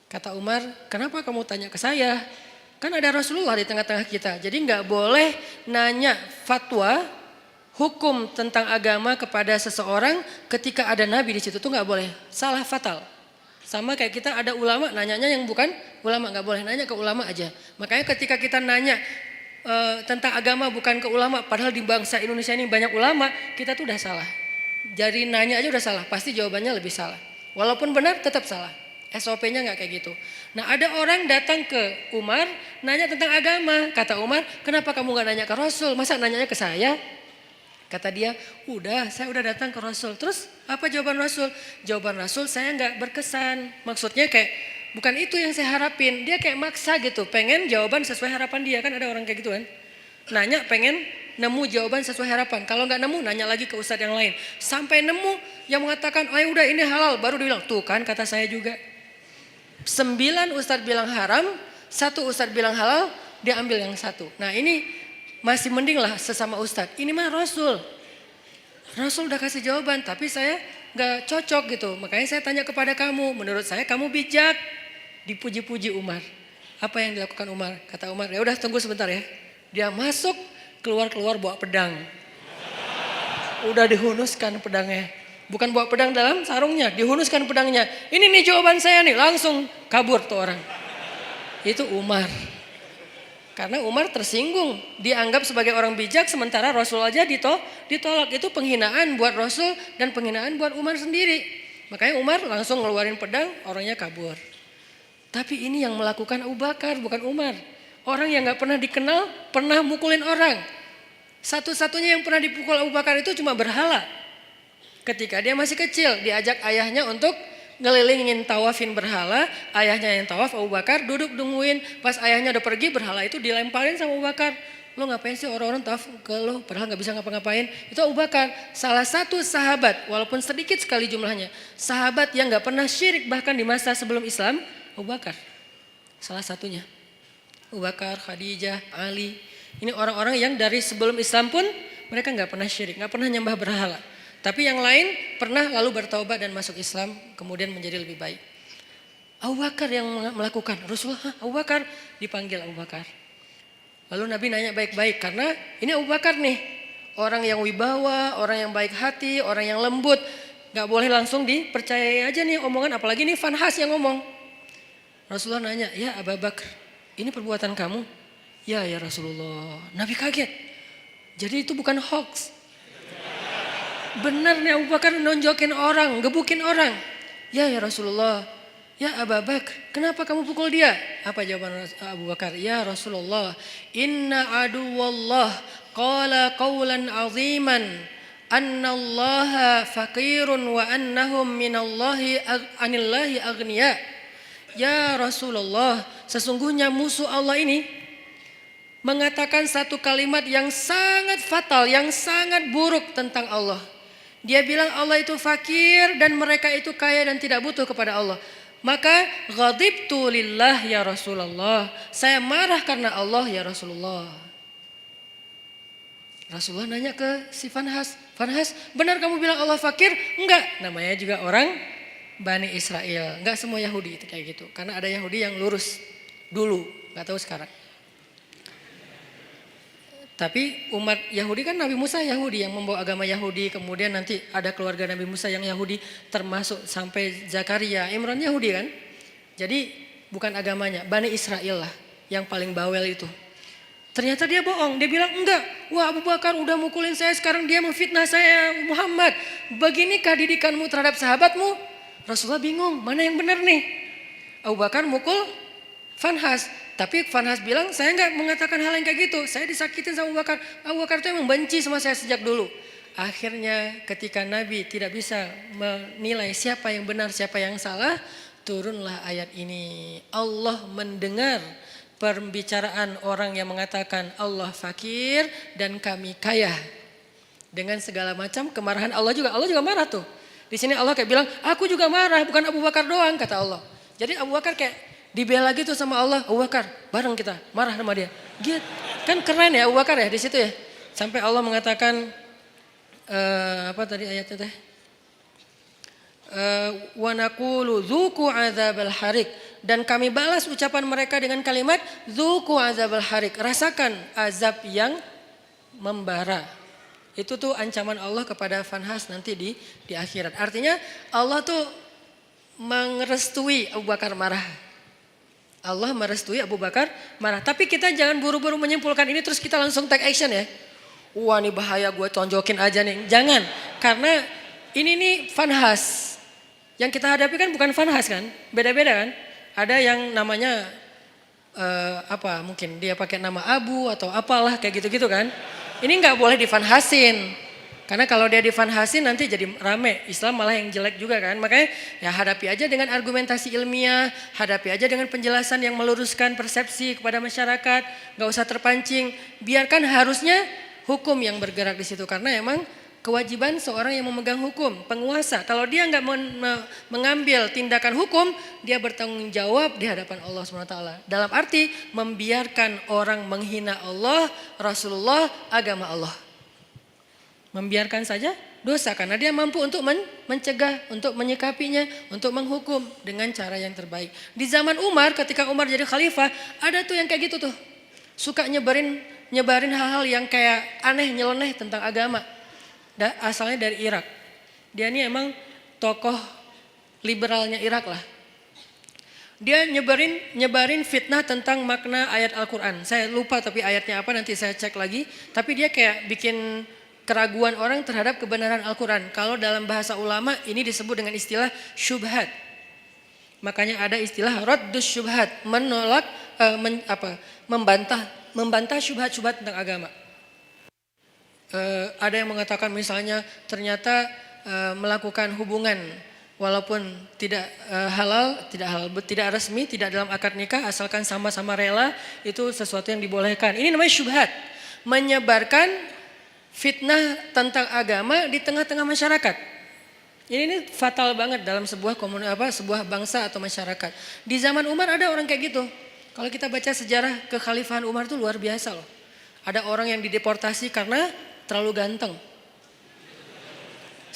Kata Umar, kenapa kamu tanya ke saya? Kan ada Rasulullah di tengah-tengah kita. Jadi nggak boleh nanya fatwa hukum tentang agama kepada seseorang ketika ada Nabi di situ, tuh nggak boleh. Salah fatal. Sama kayak kita ada ulama, nanyanya yang bukan ulama, nggak boleh nanya ke ulama aja. Makanya ketika kita nanya tentang agama bukan ke ulama, padahal di bangsa Indonesia ini banyak ulama, kita tuh udah salah. Jadi nanya aja udah salah, pasti jawabannya lebih salah. Walaupun benar tetap salah. SOP-nya nggak kayak gitu. Nah ada orang datang ke Umar, nanya tentang agama. Kata Umar, kenapa kamu nggak nanya ke Rasul? Masa nanyanya ke saya? Kata dia, saya udah datang ke Rasul. Terus apa jawaban Rasul? Jawaban Rasul saya nggak berkesan. Maksudnya kayak bukan itu yang saya harapin. Dia kayak maksa gitu, pengen jawaban sesuai harapan dia. Kan ada orang kayak gitu kan. Nanya pengen nemu jawaban sesuai harapan. Kalau nggak nemu, nanya lagi ke ustadz yang lain. Sampai nemu yang mengatakan, oh ya udah ini halal. Baru dia bilang, tuh kan kata saya juga. 9 ustadz bilang haram, 1 ustadz bilang halal, dia ambil yang 1. Nah ini masih mending lah sesama ustadz. Ini mah Rasul. Rasul udah kasih jawaban, tapi saya nggak cocok gitu. Makanya saya tanya kepada kamu, menurut saya kamu bijak. Dipuji-puji Umar. Apa yang dilakukan Umar? Kata Umar, ya udah tunggu sebentar ya. Dia masuk, keluar bawa pedang. Udah dihunuskan pedangnya. Bukan bawa pedang dalam sarungnya, dihunuskan pedangnya. Ini nih jawaban saya nih, langsung kabur tuh orang. Itu Umar. Karena Umar tersinggung, dianggap sebagai orang bijak sementara Rasul aja ditolak. Itu penghinaan buat Rasul dan penghinaan buat Umar sendiri. Makanya Umar langsung ngeluarin pedang, orangnya kabur. Tapi ini yang melakukan Abu Bakar, bukan Umar. Orang yang gak pernah dikenal, pernah mukulin orang. Satu-satunya yang pernah dipukul Abu Bakar itu cuma berhala. Ketika dia masih kecil, diajak ayahnya untuk ngelilingin tawafin berhala. Ayahnya yang tawaf, Abu Bakar duduk nungguin. Pas ayahnya udah pergi, berhala itu dilemparin sama Abu Bakar. Lo ngapain sih orang-orang tawaf ke lo, padahal gak bisa ngapa-ngapain. Itu Abu Bakar, salah satu sahabat, walaupun sedikit sekali jumlahnya. Sahabat yang gak pernah syirik bahkan di masa sebelum Islam, Abu Bakar. Salah satunya. Abu Bakar, Khadijah, Ali. Ini orang-orang yang dari sebelum Islam pun mereka nggak pernah syirik, nggak pernah nyembah berhala. Tapi yang lain pernah lalu bertaubat dan masuk Islam, kemudian menjadi lebih baik. Abu Bakar yang melakukan. Rasulullah, Abu Bakar, dipanggil Abu Bakar. Lalu Nabi nanya baik-baik karena ini Abu Bakar nih, orang yang wibawa, orang yang baik hati, orang yang lembut. Gak boleh langsung dipercayai aja nih omongan, apalagi nih Fanhas yang ngomong. Rasulullah nanya, ya Abu Bakar, ini perbuatan kamu? Ya Rasulullah. Nabi kaget. Jadi itu bukan hoax. Benar nih Abu Bakar nonjokin orang, gebukin orang. Ya Rasulullah. Ya Abu Bakar, kenapa kamu pukul dia? Apa jawaban Abu Bakar? Ya Rasulullah, inna aduwallah qala qawlan aziman annallaha faqirun wa annahum anillahi aghniya. Ya Rasulullah, sesungguhnya musuh Allah ini mengatakan satu kalimat yang sangat fatal, yang sangat buruk tentang Allah. Dia bilang Allah itu fakir dan mereka itu kaya dan tidak butuh kepada Allah. Maka ghadibtu lillah ya Rasulullah. Saya marah karena Allah ya Rasulullah. Rasulullah nanya ke si Fanhas. Fanhas, benar kamu bilang Allah fakir? Enggak. Namanya juga orang Bani Israel. Enggak semua Yahudi itu kayak gitu. Karena ada Yahudi yang lurus dulu. Enggak tahu sekarang. Tapi umat Yahudi kan Nabi Musa Yahudi yang membawa agama Yahudi. Kemudian nanti ada keluarga Nabi Musa yang Yahudi termasuk sampai Zakaria. Imran Yahudi kan. Jadi bukan agamanya. Bani Israel lah yang paling bawel itu. Ternyata dia bohong. Dia bilang enggak. Wah Abu Bakar udah mukulin saya. Sekarang dia memfitnah saya Muhammad. Beginikah didikanmu terhadap sahabatmu? Rasulullah bingung. Mana yang benar nih? Abu Bakar mukul Fanhas. Tapi Fanhas bilang saya nggak mengatakan hal yang kayak gitu. Saya disakitin sama Abu Bakar. Abu Bakar itu emang benci sama saya sejak dulu. Akhirnya ketika Nabi tidak bisa menilai siapa yang benar siapa yang salah, turunlah ayat ini. Allah mendengar pembicaraan orang yang mengatakan Allah fakir dan kami kaya. Dengan segala macam kemarahan Allah juga marah tuh. Di sini Allah kayak bilang, aku juga marah, bukan Abu Bakar doang kata Allah. Jadi Abu Bakar kayak dibela gitu sama Allah. Abu Bakar, bareng kita marah sama dia. Gitu. Kan keren ya Abu Bakar ya di situ ya. Sampai Allah mengatakan apa tadi ayatnya teh? Wa naqulu dzuqu adzabal harik, dan kami balas ucapan mereka dengan kalimat dzuqu adzabal harik, rasakan azab yang membara. Itu tuh ancaman Allah kepada Fanhas nanti di akhirat. Artinya Allah tuh merestui Abu Bakar marah. Allah merestui Abu Bakar marah. Tapi kita jangan buru-buru menyimpulkan ini terus kita langsung take action ya. Wah ini bahaya, gue tonjokin aja nih. Jangan, karena ini nih Fanhas. Yang kita hadapi kan bukan Fanhas kan, beda-beda kan. Ada yang namanya mungkin dia pakai nama Abu atau apalah kayak gitu-gitu kan. Ini nggak boleh difanhasin. Karena kalau dia difanhasin nanti jadi rame, Islam malah yang jelek juga kan. Makanya ya hadapi aja dengan argumentasi ilmiah, hadapi aja dengan penjelasan yang meluruskan persepsi kepada masyarakat, nggak usah terpancing. Biarkan harusnya hukum yang bergerak di situ, karena emang kewajiban seorang yang memegang hukum, penguasa. Kalau dia nggak mengambil tindakan hukum, dia bertanggung jawab di hadapan Allah SWT. Dalam arti membiarkan orang menghina Allah, Rasulullah, agama Allah. Membiarkan saja dosa karena dia mampu untuk mencegah, untuk menyikapinya, untuk menghukum dengan cara yang terbaik. Di zaman Umar, ketika Umar jadi khalifah, ada tuh yang kayak gitu tuh. Suka nyebarin hal-hal yang kayak aneh, nyeleneh tentang agama. Asalnya dari Irak. Dia ini emang tokoh liberalnya Irak lah. Dia nyebarin fitnah tentang makna ayat Al-Quran. Saya lupa tapi ayatnya apa, nanti saya cek lagi. Tapi dia kayak bikin keraguan orang terhadap kebenaran Al-Quran. Kalau dalam bahasa ulama ini disebut dengan istilah syubhat. Makanya ada istilah raddus syubhat, menolak membantah syubhat-syubhat tentang agama. Ada yang mengatakan misalnya ternyata melakukan hubungan walaupun tidak halal, tidak resmi, tidak dalam akad nikah, asalkan sama-sama rela, itu sesuatu yang dibolehkan. Ini namanya syubhat, menyebarkan fitnah tentang agama di tengah-tengah masyarakat. Ini fatal banget dalam sebuah sebuah bangsa atau masyarakat. Di zaman Umar ada orang kayak gitu. Kalau kita baca sejarah kekhalifahan Umar itu luar biasa loh. Ada orang yang dideportasi karena terlalu ganteng.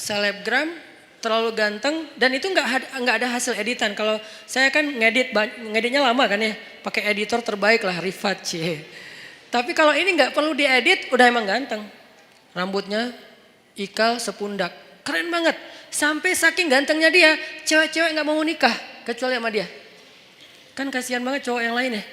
Selebgram terlalu ganteng dan itu nggak ada hasil editan. Kalau saya kan ngeditnya lama kan ya, pakai editor terbaik lah Rifat cie. Tapi kalau ini nggak perlu diedit, udah emang ganteng. Rambutnya ikal sepundak, keren banget. Sampai saking gantengnya dia, cewek-cewek nggak mau nikah kecuali sama dia. Kan kasihan banget cowok yang lain ya.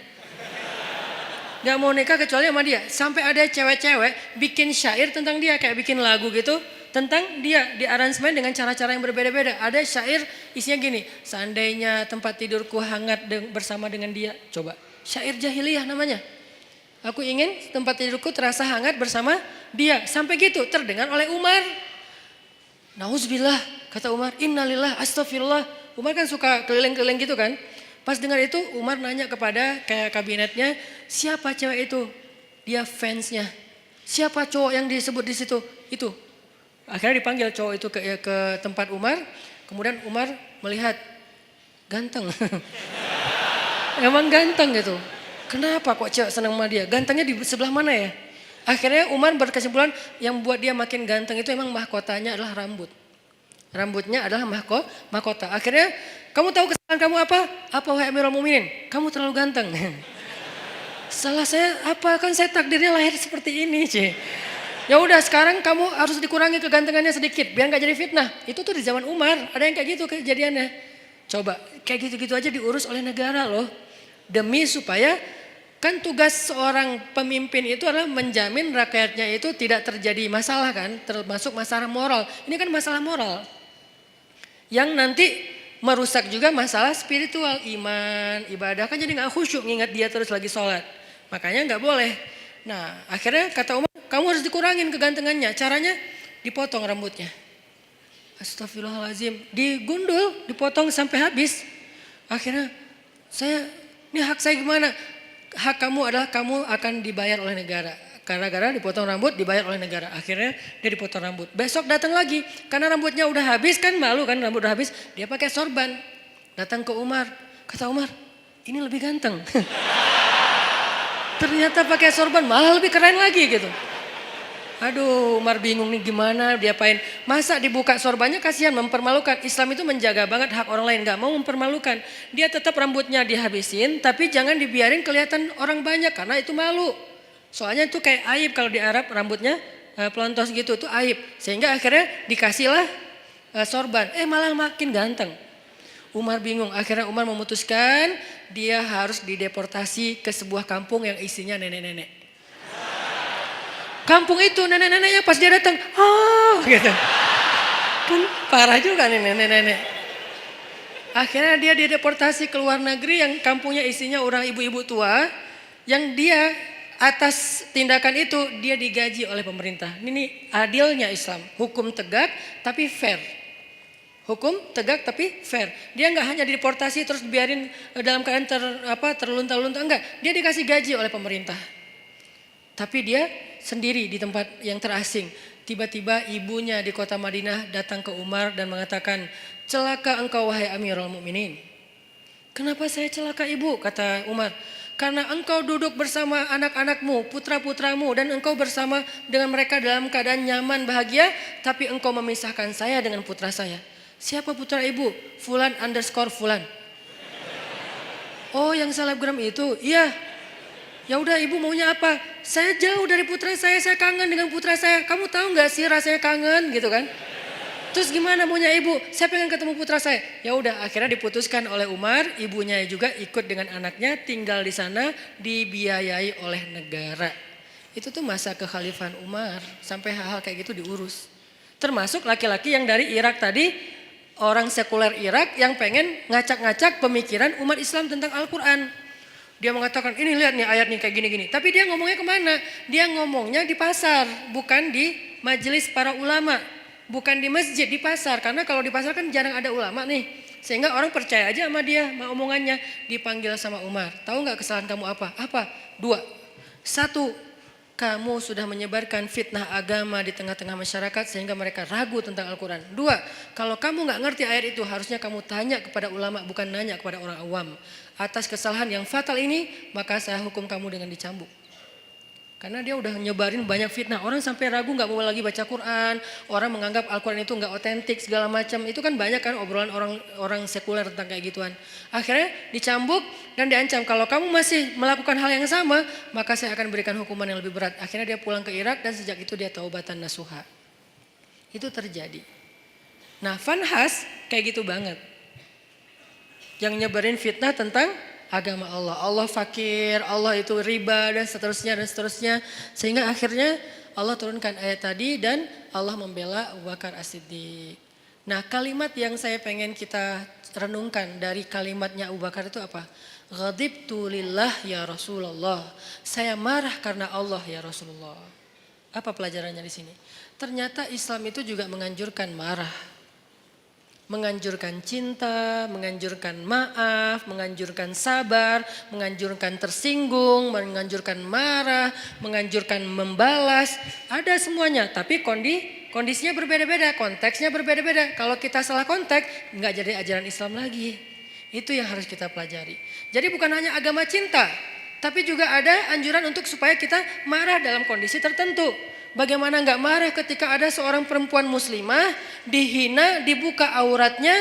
Nggak mau nikah kecuali sama dia. Sampai ada cewek-cewek bikin syair tentang dia, kayak bikin lagu gitu tentang dia, di aransemen dengan cara-cara yang berbeda-beda. Ada syair isinya gini, seandainya tempat tidurku hangat bersama dengan dia. Coba, syair jahiliyah namanya. Aku ingin tempat tidurku terasa hangat bersama dia. Sampai gitu terdengar oleh Umar. Nauzubillah, kata Umar, innalillah, astagfirullah. Umar kan suka keliling-keliling gitu kan. Pas dengar itu Umar nanya kepada kayak kabinetnya, siapa cewek itu? Dia fansnya. Siapa cowok yang disebut di situ? Itu. Akhirnya dipanggil cowok itu ke tempat Umar. Kemudian Umar melihat, ganteng. Emang ganteng gitu. Kenapa kok cewek senang sama dia? Gantengnya di sebelah mana ya? Akhirnya Umar berkesimpulan yang buat dia makin ganteng itu emang mahkotanya adalah rambut. Rambutnya adalah mahkota. Akhirnya, kamu tahu kesalahan kamu apa? Apa wahai Amirul Mukminin? Kamu terlalu ganteng. Salah saya apa? Kan saya takdirnya lahir seperti ini, Ci. Ya udah sekarang kamu harus dikurangi kegantengannya sedikit biar nggak jadi fitnah. Itu tuh di zaman Umar, ada yang kayak gitu kejadiannya. Coba kayak gitu-gitu aja diurus oleh negara loh. Demi supaya kan tugas seorang pemimpin itu adalah menjamin rakyatnya itu tidak terjadi masalah kan, termasuk masalah moral. Ini kan masalah moral. Yang nanti merusak juga masalah spiritual, iman, ibadah kan jadi nggak khusyuk ngingat dia terus lagi sholat. Makanya nggak boleh. Nah akhirnya kata Umar, kamu harus dikurangin kegantengannya. Caranya dipotong rambutnya. Astagfirullahaladzim. Digundul, dipotong sampai habis. Akhirnya ini hak saya gimana? Hak kamu adalah kamu akan dibayar oleh negara. Gara-gara dipotong rambut dibayar oleh negara. Akhirnya dia dipotong rambut. Besok datang lagi. Karena rambutnya udah habis kan malu kan rambut udah habis. Dia pakai sorban. Datang ke Umar. Kata Umar, ini lebih ganteng. Ternyata pakai sorban malah lebih keren lagi gitu. Aduh Umar bingung nih gimana diapain. Masa dibuka sorbannya kasihan mempermalukan. Islam itu menjaga banget hak orang lain. Gak mau mempermalukan. Dia tetap rambutnya dihabisin. Tapi jangan dibiarin kelihatan orang banyak. Karena itu malu. Soalnya itu kayak aib kalau di Arab rambutnya pelontos gitu. Itu aib. Sehingga akhirnya dikasihlah sorban. Malah makin ganteng. Umar bingung. Akhirnya Umar memutuskan dia harus dideportasi ke sebuah kampung yang isinya nenek-nenek. Kampung itu nenek-neneknya pas dia datang, gitu. Kan parah juga nih nenek-nenek. Akhirnya dia dideportasi ke luar negeri yang kampungnya isinya orang ibu-ibu tua. Yang dia atas tindakan itu dia digaji oleh pemerintah. Ini adilnya Islam, hukum tegak tapi fair. Hukum tegak tapi fair. Dia nggak hanya dideportasi terus biarin dalam keadaan terlunta-lunta, enggak. Dia dikasih gaji oleh pemerintah. Tapi dia sendiri di tempat yang terasing. Tiba-tiba ibunya di kota Madinah datang ke Umar dan mengatakan, celaka engkau wahai Amirul Mukminin. Kenapa saya celaka ibu? Kata Umar. Karena engkau duduk bersama anak-anakmu, putra-putramu dan engkau bersama dengan mereka dalam keadaan nyaman, bahagia. Tapi engkau memisahkan saya dengan putra saya. Siapa putra ibu? Fulan _ Fulan. Oh yang selebgram itu? Iya. Ya udah ibu maunya apa? Saya jauh dari putra saya kangen dengan putra saya. Kamu tahu nggak sih rasanya kangen gitu kan? Terus gimana maunya ibu? Saya pengen ketemu putra saya. Ya udah akhirnya diputuskan oleh Umar, ibunya juga ikut dengan anaknya tinggal di sana dibiayai oleh negara. Itu tuh masa kekhalifahan Umar sampai hal-hal kayak gitu diurus. Termasuk laki-laki yang dari Irak tadi, orang sekuler Irak yang pengen ngacak-ngacak pemikiran umat Islam tentang Al-Quran. Dia mengatakan ini lihat nih ayatnya kayak gini-gini. Tapi dia ngomongnya kemana? Dia ngomongnya di pasar, bukan di majelis para ulama. Bukan di masjid, di pasar. Karena kalau di pasar kan jarang ada ulama nih. Sehingga orang percaya aja sama dia, sama omongannya. Dipanggil sama Umar. Tahu gak kesalahan kamu apa? Apa? 2. 1. kamu sudah menyebarkan fitnah agama di tengah-tengah masyarakat sehingga mereka ragu tentang Al-Quran. 2, kalau kamu nggak ngerti ayat itu harusnya kamu tanya kepada ulama, bukan nanya kepada orang awam. Atas kesalahan yang fatal ini, maka saya hukum kamu dengan dicambuk. Karena dia udah nyebarin banyak fitnah. Orang sampai ragu nggak mau lagi baca Quran. Orang menganggap Al-Quran itu nggak otentik segala macam. Itu kan banyak kan obrolan orang sekuler tentang kayak gituan. Akhirnya dicambuk dan diancam. Kalau kamu masih melakukan hal yang sama, maka saya akan berikan hukuman yang lebih berat. Akhirnya dia pulang ke Irak dan sejak itu dia taubatan nasuha. Itu terjadi. Nah, Vanhas kayak gitu banget. Yang nyebarin fitnah tentang agama Allah. Allah fakir, Allah itu riba dan seterusnya. Sehingga akhirnya Allah turunkan ayat tadi dan Allah membela Abu Bakar As-Siddiq. Nah, kalimat yang saya pengen kita renungkan dari kalimatnya Abu Bakar itu apa? Ghadibtu lillah ya Rasulullah. Saya marah karena Allah ya Rasulullah. Apa pelajarannya di sini? Ternyata Islam itu juga menganjurkan marah. Menganjurkan cinta, menganjurkan maaf, menganjurkan sabar, menganjurkan tersinggung, menganjurkan marah, menganjurkan membalas. Ada semuanya, tapi kondisinya berbeda-beda, konteksnya berbeda-beda. Kalau kita salah konteks, nggak jadi ajaran Islam lagi. Itu yang harus kita pelajari. Jadi bukan hanya agama cinta, tapi juga ada anjuran untuk supaya kita marah dalam kondisi tertentu. Bagaimana nggak marah ketika ada seorang perempuan muslimah dihina, dibuka auratnya,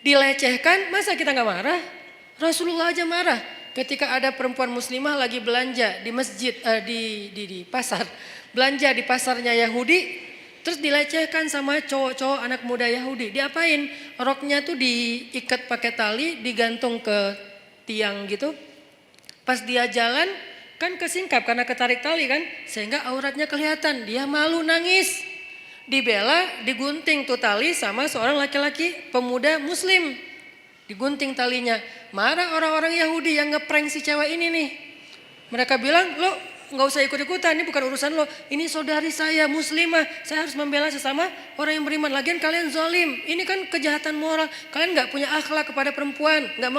dilecehkan, masa kita nggak marah? Rasulullah aja marah ketika ada perempuan muslimah lagi belanja di masjid, di pasar, belanja di pasarnya Yahudi, terus dilecehkan sama cowok-cowok anak muda Yahudi. Diapain? Roknya tuh diikat pakai tali, digantung ke tiang gitu. Pas dia jalan, kan kesingkap karena ketarik tali kan, sehingga auratnya kelihatan. Dia malu nangis, dibela, digunting tuh tali sama seorang laki-laki pemuda muslim. Digunting talinya. Marah orang-orang Yahudi yang ngeprank si cewek ini nih. Mereka bilang, lo gak usah ikut-ikutan, ini bukan urusan lo. Ini saudari saya muslimah, saya harus membela sesama orang yang beriman. Lagian kalian zalim, ini kan kejahatan moral. Kalian gak punya akhlak kepada perempuan, gak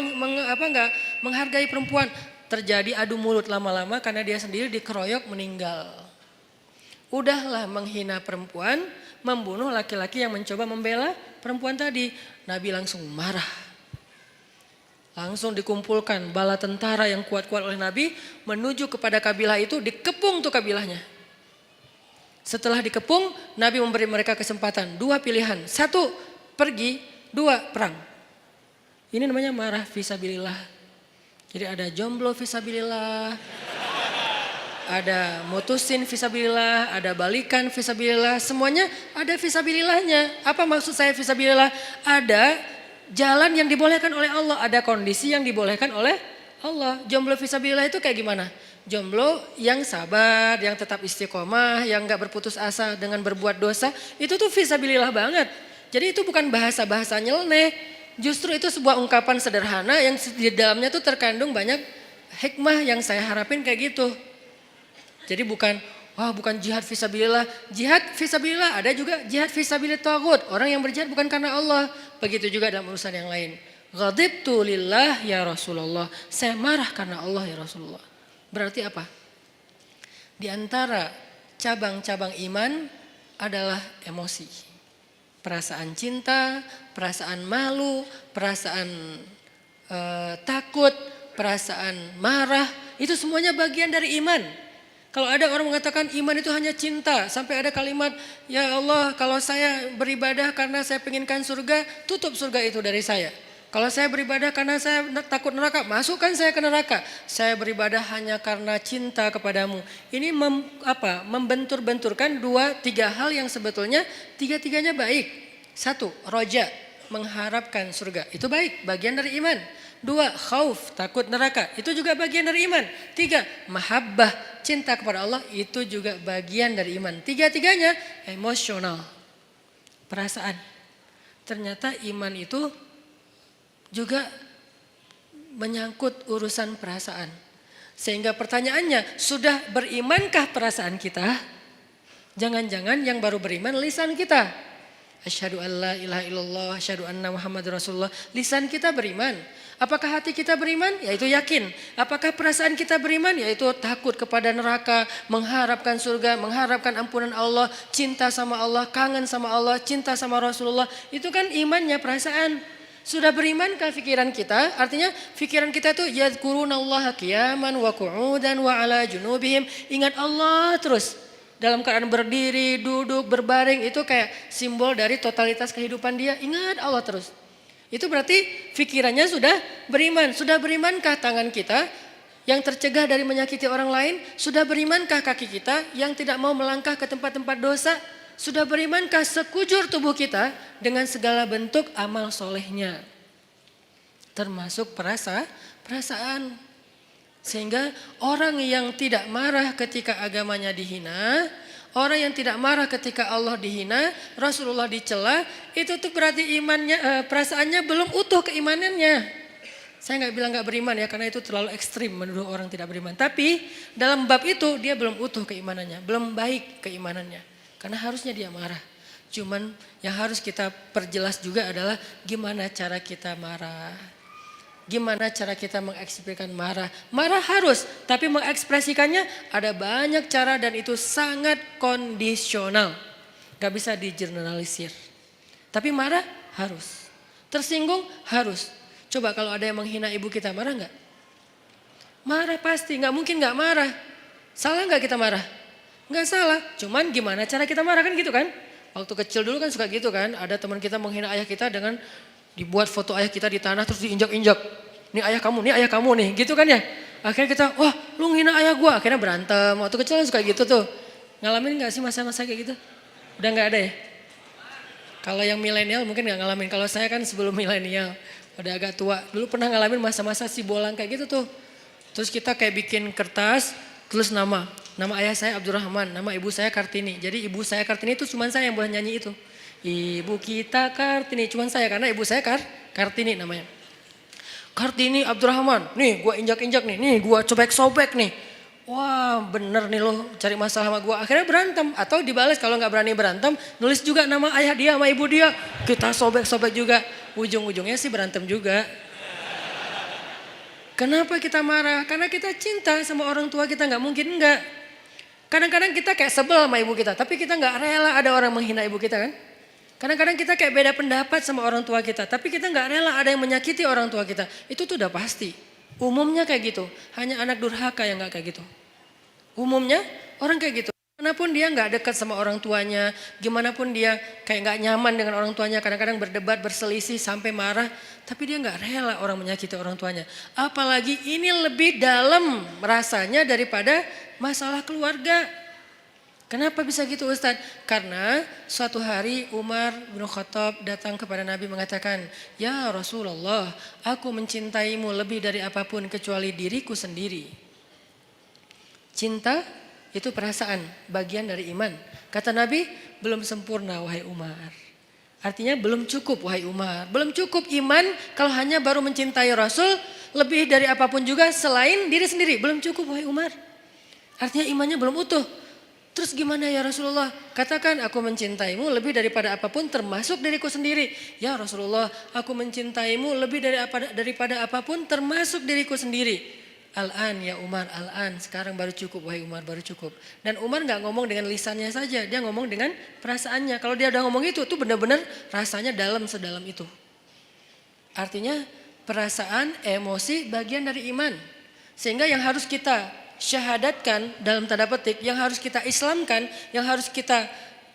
menghargai perempuan. Terjadi adu mulut lama-lama karena dia sendiri dikeroyok meninggal. Udahlah menghina perempuan, membunuh laki-laki yang mencoba membela perempuan tadi. Nabi langsung marah. Langsung dikumpulkan bala tentara yang kuat-kuat oleh Nabi menuju kepada kabilah itu, dikepung tuh kabilahnya. Setelah dikepung, Nabi memberi mereka kesempatan, 2 pilihan. 1, pergi, 2, perang. Ini namanya marah fisabilillah. Jadi ada jomblo fisabilillah, ada mutusin fisabilillah, ada balikan fisabilillah, semuanya ada fisabilillahnya. Apa maksud saya fisabilillah? Ada jalan yang dibolehkan oleh Allah, ada kondisi yang dibolehkan oleh Allah. Jomblo fisabilillah itu kayak gimana? Jomblo yang sabar, yang tetap istiqomah, yang gak berputus asa dengan berbuat dosa, itu tuh fisabilillah banget. Jadi itu bukan bahasa-bahasa nyeleneh. Justru itu sebuah ungkapan sederhana yang di dalamnya tuh terkandung banyak hikmah yang saya harapin kayak gitu. Jadi bukan jihad fisabilillah. Jihad fisabilillah, ada juga jihad fisabilillah taghut. Orang yang berjihad bukan karena Allah. Begitu juga dalam urusan yang lain. Ghadibtu lillah ya Rasulullah. Saya marah karena Allah ya Rasulullah. Berarti apa? Di antara cabang-cabang iman adalah emosi. Perasaan cinta, perasaan malu, perasaan takut, perasaan marah, itu semuanya bagian dari iman. Kalau ada orang mengatakan iman itu hanya cinta, sampai ada kalimat, ya Allah kalau saya beribadah karena saya penginkan surga, tutup surga itu dari saya. Kalau saya beribadah karena saya takut neraka, masukkan saya ke neraka. Saya beribadah hanya karena cinta kepadamu. Ini membentur-benturkan 2-3 hal yang sebetulnya tiga-tiganya baik. 1, roja, mengharapkan surga. Itu baik, bagian dari iman. 2, khauf, takut neraka. Itu juga bagian dari iman. 3, mahabbah, cinta kepada Allah. Itu juga bagian dari iman. Tiga-tiganya emosional, perasaan. Ternyata iman itu juga menyangkut urusan perasaan. Sehingga pertanyaannya, sudah berimankah perasaan kita? Jangan-jangan yang baru beriman lisan kita. Asyhadu an la ilaha illallah, asyhadu anna Muhammadur Rasulullah. Lisan kita beriman. Apakah hati kita beriman? Yaitu yakin. Apakah perasaan kita beriman? Yaitu takut kepada neraka, mengharapkan surga, mengharapkan ampunan Allah, cinta sama Allah, kangen sama Allah, cinta sama Rasulullah. Itu kan imannya, perasaan. Sudah berimankah pikiran kita? Artinya pikiran kita tuh yadhkurunallaha qiyaman wa qu'udan wa ala junubihim. Ingat Allah terus. Dalam keadaan berdiri, duduk, berbaring, itu kayak simbol dari totalitas kehidupan dia. Ingat Allah terus. Itu berarti pikirannya sudah beriman. Sudah berimankah tangan kita yang tercegah dari menyakiti orang lain? Sudah berimankah kaki kita yang tidak mau melangkah ke tempat-tempat dosa? Sudah berimankah sekujur tubuh kita dengan segala bentuk amal solehnya? Termasuk perasaan. Sehingga orang yang tidak marah ketika agamanya dihina, orang yang tidak marah ketika Allah dihina, Rasulullah dicela, itu tuh berarti imannya, perasaannya belum utuh keimanannya. Saya nggak bilang nggak beriman ya, karena itu terlalu ekstrim menuduh orang tidak beriman. Tapi dalam bab itu dia belum utuh keimanannya, belum baik keimanannya. Karena harusnya dia marah. Cuman yang harus kita perjelas juga adalah gimana cara kita marah. Gimana cara kita mengekspresikan marah. Marah harus, tapi mengekspresikannya ada banyak cara dan itu sangat kondisional. Gak bisa digeneralisir. Tapi marah harus. Tersinggung harus. Coba kalau ada yang menghina ibu kita, marah gak? Marah pasti, gak mungkin gak marah. Salah gak kita marah? Gak salah, cuman gimana cara kita marah kan gitu kan? Waktu kecil dulu kan suka gitu kan, ada teman kita menghina ayah kita dengan dibuat foto ayah kita di tanah terus diinjak-injak. Nih ayah kamu nih, gitu kan ya? Akhirnya kita, wah lu menghina ayah gua, akhirnya berantem. Waktu kecil kan suka gitu tuh. Ngalamin gak sih masa-masa kayak gitu? Udah gak ada ya? Kalau yang milenial mungkin gak ngalamin, kalau saya kan sebelum milenial, udah agak tua. Dulu pernah ngalamin masa-masa si bolang kayak gitu tuh. Terus kita kayak bikin kertas, tulis nama ayah saya Abdurrahman, nama ibu saya Kartini. Jadi ibu saya Kartini itu cuma saya yang boleh nyanyi itu. Ibu kita Kartini, cuma saya karena ibu saya Kartini namanya. Kartini Abdurrahman, nih gua injak-injak nih gua sobek-sobek nih. Wah bener nih lo cari masalah sama gua. Akhirnya berantem atau dibales kalau gak berani berantem, nulis juga nama ayah dia sama ibu dia. Kita sobek-sobek juga, ujung-ujungnya sih berantem juga. Kenapa kita marah? Karena kita cinta sama orang tua kita, gak mungkin enggak. Kadang-kadang kita kayak sebel sama ibu kita, tapi kita gak rela ada orang menghina ibu kita kan. Kadang-kadang kita kayak beda pendapat sama orang tua kita, tapi kita gak rela ada yang menyakiti orang tua kita. Itu tuh udah pasti. Umumnya kayak gitu, hanya anak durhaka yang gak kayak gitu. Umumnya orang kayak gitu. Gimana pun dia gak dekat sama orang tuanya, gimana pun dia kayak gak nyaman dengan orang tuanya, kadang-kadang berdebat, berselisih sampai marah, tapi dia gak rela orang menyakiti orang tuanya. Apalagi ini lebih dalam rasanya daripada masalah keluarga. Kenapa bisa gitu Ustadz? Karena suatu hari Umar bin Khattab datang kepada Nabi mengatakan, ya Rasulullah, aku mencintaimu lebih dari apapun kecuali diriku sendiri. Cinta itu perasaan, bagian dari iman. Kata Nabi, belum sempurna wahai Umar. Artinya belum cukup wahai Umar. Belum cukup iman kalau hanya baru mencintai Rasul lebih dari apapun juga selain diri sendiri. Belum cukup wahai Umar. Artinya imannya belum utuh. Terus gimana ya Rasulullah? Katakan aku mencintaimu lebih daripada apapun termasuk diriku sendiri. Ya Rasulullah, aku mencintaimu lebih daripada apapun termasuk diriku sendiri. Al-an ya Umar, al-an. Sekarang baru cukup wahai Umar, baru cukup. Dan Umar gak ngomong dengan lisannya saja, dia ngomong dengan perasaannya. Kalau dia udah ngomong itu benar-benar rasanya dalam sedalam itu. Artinya perasaan, emosi bagian dari iman. Sehingga yang harus kita syahadatkan dalam tanda petik, yang harus kita islamkan, yang harus kita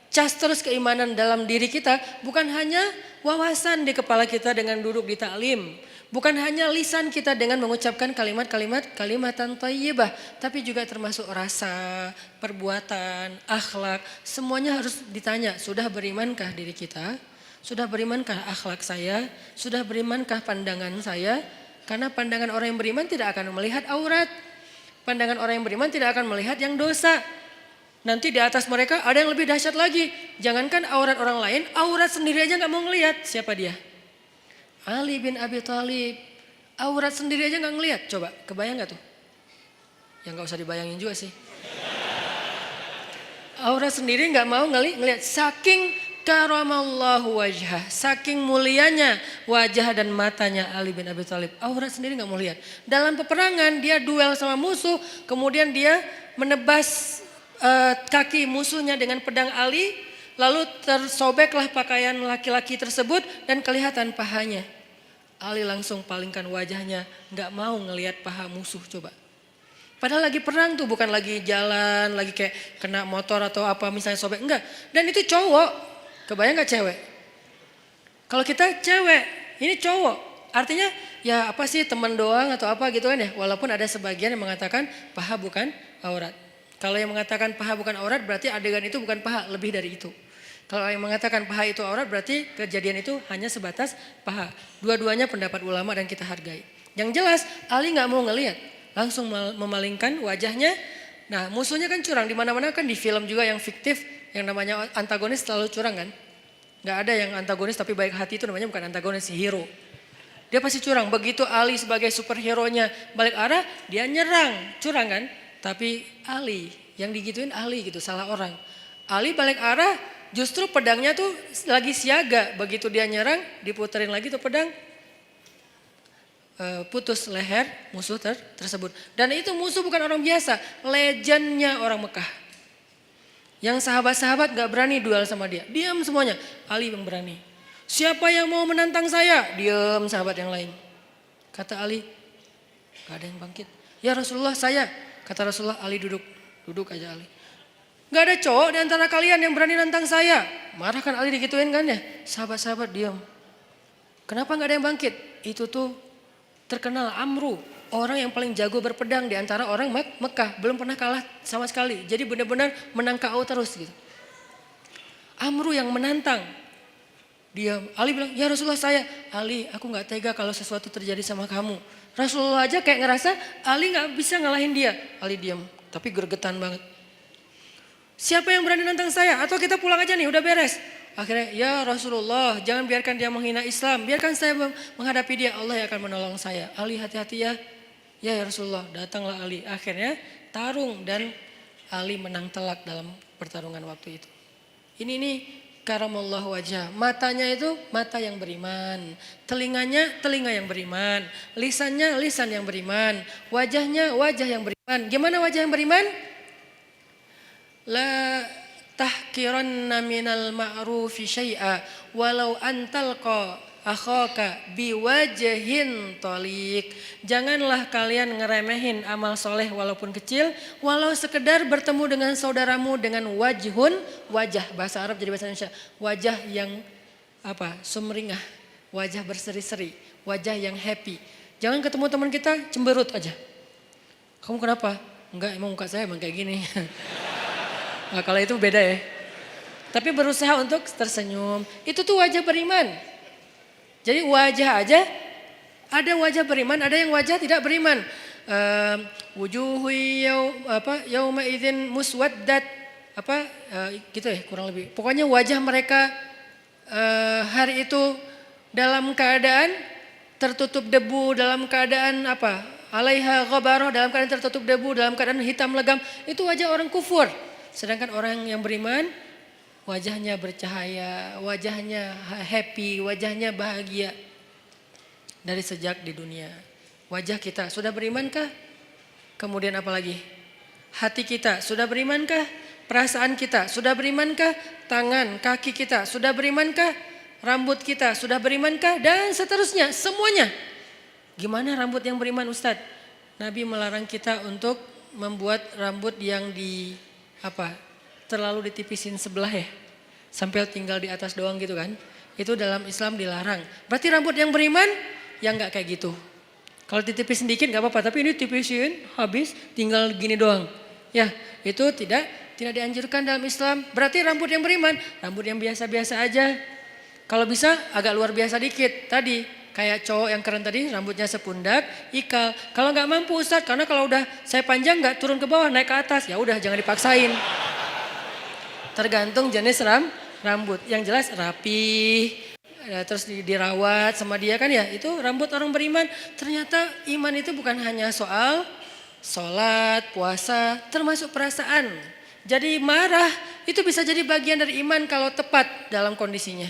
cas terus keimanan dalam diri kita, bukan hanya wawasan di kepala kita dengan duduk di taklim, bukan hanya lisan kita dengan mengucapkan kalimatan thayyibah, tapi juga termasuk rasa, perbuatan, akhlak, semuanya harus ditanya, sudah berimankah diri kita? Sudah berimankah akhlak saya? Sudah berimankah pandangan saya? Karena pandangan orang yang beriman tidak akan melihat aurat. Pandangan orang yang beriman tidak akan melihat yang dosa. Nanti di atas mereka ada yang lebih dahsyat lagi. Jangankan aurat orang lain, aurat sendiri aja gak mau ngelihat. Siapa dia? Ali bin Abi Thalib. Aurat sendiri aja gak ngelihat. Coba, kebayang gak tuh? Ya gak usah dibayangin juga sih. Aurat sendiri gak mau ngelihat. Saking Karamallahu wajhah, saking mulianya wajah dan matanya Ali bin Abi Thalib. Aurat sendiri nggak mau lihat. Dalam peperangan dia duel sama musuh, kemudian dia menebas kaki musuhnya dengan pedang Ali, lalu tersobeklah pakaian laki-laki tersebut dan kelihatan pahanya. Ali langsung palingkan wajahnya, nggak mau ngelihat paha musuh coba. Padahal lagi perang tuh, bukan lagi jalan, lagi kayak kena motor atau apa misalnya sobek, enggak. Dan itu cowok. Kebayang gak cewek? Kalau kita cewek, ini cowok. Artinya ya apa sih, teman doang atau apa gitu kan ya. Walaupun ada sebagian yang mengatakan paha bukan aurat. Kalau yang mengatakan paha bukan aurat berarti adegan itu bukan paha, lebih dari itu. Kalau yang mengatakan paha itu aurat berarti kejadian itu hanya sebatas paha. Dua-duanya pendapat ulama dan kita hargai. Yang jelas Ali gak mau ngelihat, langsung memalingkan wajahnya. Nah musuhnya kan curang, di mana-mana kan di film juga yang fiktif. Yang namanya antagonis selalu curang kan. Gak ada yang antagonis tapi baik hati, itu namanya bukan antagonis, hero. Dia pasti curang. Begitu Ali sebagai superhero-nya balik arah, dia nyerang, curang kan. Tapi Ali, yang digituin Ali gitu, salah orang. Ali balik arah, justru pedangnya tuh lagi siaga. Begitu dia nyerang, diputerin lagi tuh pedang. Putus leher musuh tersebut. Dan itu musuh bukan orang biasa, legendnya orang Mekah. Yang sahabat-sahabat gak berani duel sama dia. Diam semuanya. Ali yang berani. Siapa yang mau menantang saya? Diam sahabat yang lain. Kata Ali, gak ada yang bangkit. Ya Rasulullah saya. Kata Rasulullah, Ali duduk. Duduk aja Ali. Gak ada cowok di antara kalian yang berani nantang saya. Marah kan Ali digituin kan ya. Sahabat-sahabat diam. Kenapa gak ada yang bangkit? Itu tuh terkenal Amru. Orang yang paling jago berpedang di antara orang Mekah. Belum pernah kalah sama sekali. Jadi benar-benar menang KO terus gitu. Amru yang menantang. Dia, Ali bilang, ya Rasulullah saya. Ali, aku gak tega kalau sesuatu terjadi sama kamu. Rasulullah aja kayak ngerasa Ali gak bisa ngalahin dia. Ali diam, tapi gregetan banget. Siapa yang berani nantang saya? Atau kita pulang aja nih, udah beres. Akhirnya, ya Rasulullah, jangan biarkan dia menghina Islam. Biarkan saya menghadapi dia, Allah yang akan menolong saya. Ali hati-hati ya. Ya Rasulullah, datanglah Ali. Akhirnya tarung dan Ali menang telak dalam pertarungan waktu itu. Ini karamallahu wajah. Matanya itu mata yang beriman. Telinganya telinga yang beriman. Lisannya lisan yang beriman. Wajahnya wajah yang beriman. Gimana wajah yang beriman? La tahkiranna minal ma'rufi syai'a walau antalqa akhaka biwajhin tolik. Janganlah kalian ngeremehin amal soleh walaupun kecil. Walau sekedar bertemu dengan saudaramu dengan wajhun, wajah. Bahasa Arab jadi bahasa Indonesia. Wajah yang apa? Sumringah. Wajah berseri-seri. Wajah yang happy. Jangan ketemu teman kita cemberut aja. Kamu kenapa? Enggak, emang muka saya emang kayak gini. Nah, kalau itu beda ya. Tapi berusaha untuk tersenyum. Itu tuh wajah beriman. Jadi wajah aja, ada wajah beriman, ada yang wajah tidak beriman. Wujuhu yauma idzin muswaddat, gitu ya kurang lebih. Pokoknya wajah mereka hari itu dalam keadaan tertutup debu, dalam keadaan apa? Alaiha ghabarah, dalam keadaan tertutup debu, dalam keadaan hitam legam. Itu wajah orang kufur. Sedangkan orang yang beriman wajahnya bercahaya, wajahnya happy, wajahnya bahagia dari sejak di dunia. Wajah kita sudah berimankah? Kemudian apa lagi? Hati kita sudah berimankah? Perasaan kita sudah berimankah? Tangan, kaki kita sudah berimankah? Rambut kita sudah berimankah? Dan seterusnya, semuanya. Gimana rambut yang beriman Ustadz? Nabi melarang kita untuk membuat rambut yang terlalu ditipisin sebelah ya. Sampai tinggal di atas doang gitu kan. Itu dalam Islam dilarang. Berarti rambut yang beriman yang gak kayak gitu. Kalau ditipis sedikit gak apa-apa. Tapi ini tipisin habis tinggal gini doang. Ya itu tidak dianjurkan dalam Islam. Berarti rambut yang beriman. Rambut yang biasa-biasa aja. Kalau bisa agak luar biasa dikit. Tadi kayak cowok yang keren tadi rambutnya sepundak, ikal. Kalau gak mampu Ustadz. Karena kalau udah saya panjang gak turun ke bawah naik ke atas. Ya udah jangan dipaksain. Tergantung jenis rambut. Yang jelas rapi, terus dirawat sama dia kan ya. Itu rambut orang beriman. Ternyata iman itu bukan hanya soal sholat, puasa, termasuk perasaan. Jadi marah itu bisa jadi bagian dari iman kalau tepat dalam kondisinya.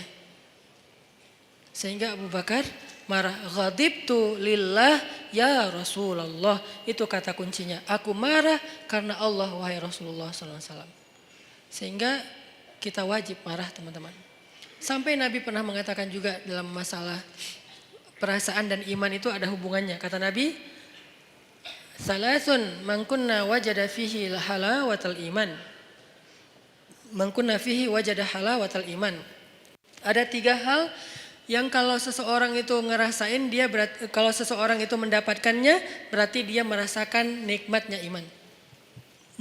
Sehingga Abu Bakar marah, ghadibtu lillah ya Rasulullah. Itu kata kuncinya. Aku marah karena Allah wahai Rasulullah SAW. Sehingga kita wajib marah teman-teman. Sampai Nabi pernah mengatakan juga dalam masalah perasaan dan iman itu ada hubungannya. Kata Nabi, salasun man kunna wajada fihi halawatal iman. Man kunna fihi wajada halawatal iman. Ada 3 hal yang kalau seseorang itu ngerasain dia kalau seseorang itu mendapatkannya berarti dia merasakan nikmatnya iman.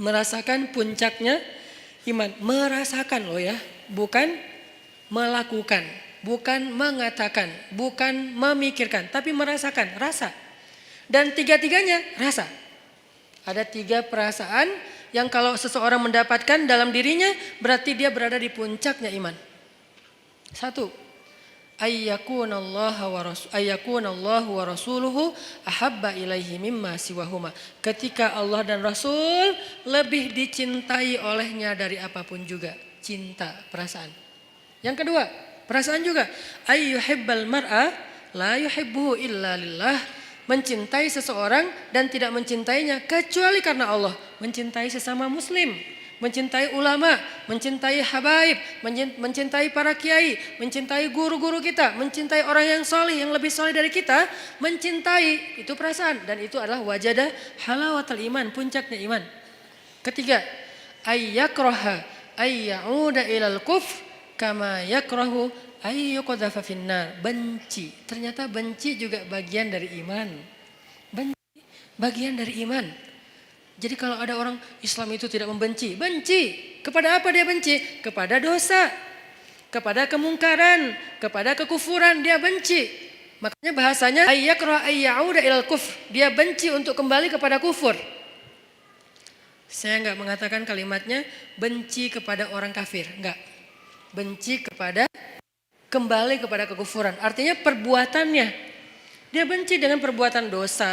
Merasakan puncaknya iman. Merasakan loh ya, bukan melakukan, bukan mengatakan, bukan memikirkan, tapi merasakan, rasa. Dan 3-tiganya rasa. Ada 3 perasaan yang kalau seseorang mendapatkan dalam dirinya berarti dia berada di puncaknya iman. 1. Ayyakunallahu wa rasuluhu ahabba ilaihi mimma siwahuma. Ketika Allah dan Rasul lebih dicintai olehnya dari apapun juga. Cinta, perasaan. Yang kedua, perasaan juga. Ayyuhibbal mar'a la yuhibbuhu illa lillah. Mencintai seseorang dan tidak mencintainya kecuali karena Allah. Mencintai sesama muslim, mencintai ulama, mencintai habaib, mencintai para kiai, mencintai guru-guru kita, mencintai orang yang soleh, yang lebih soleh dari kita, mencintai, itu perasaan. Dan itu adalah wajada halawatul iman, puncaknya iman. Ketiga, ayyakraha ayyauda ilal kufr kama yakrahu ayyuqadhafa finnar. Benci, ternyata benci juga bagian dari iman. Benci, bagian dari iman. Jadi kalau ada orang Islam itu tidak membenci, benci. Kepada apa dia benci? Kepada dosa, kepada kemungkaran, kepada kekufuran dia benci. Makanya bahasanya ayyakra ayyauda ilal kufr. Dia benci untuk kembali kepada kufur. Saya enggak mengatakan kalimatnya benci kepada orang kafir, enggak. Benci kepada kembali kepada kekufuran. Artinya perbuatannya. Dia benci dengan perbuatan dosa,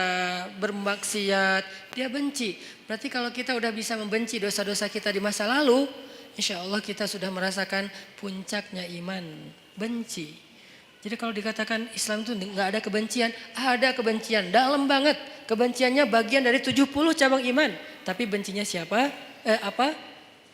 bermaksiat, dia benci. Berarti kalau kita udah bisa membenci dosa-dosa kita di masa lalu, insya Allah kita sudah merasakan puncaknya iman, benci. Jadi kalau dikatakan Islam itu nggak ada kebencian dalam banget. Kebenciannya bagian dari 70 cabang iman. Tapi bencinya siapa?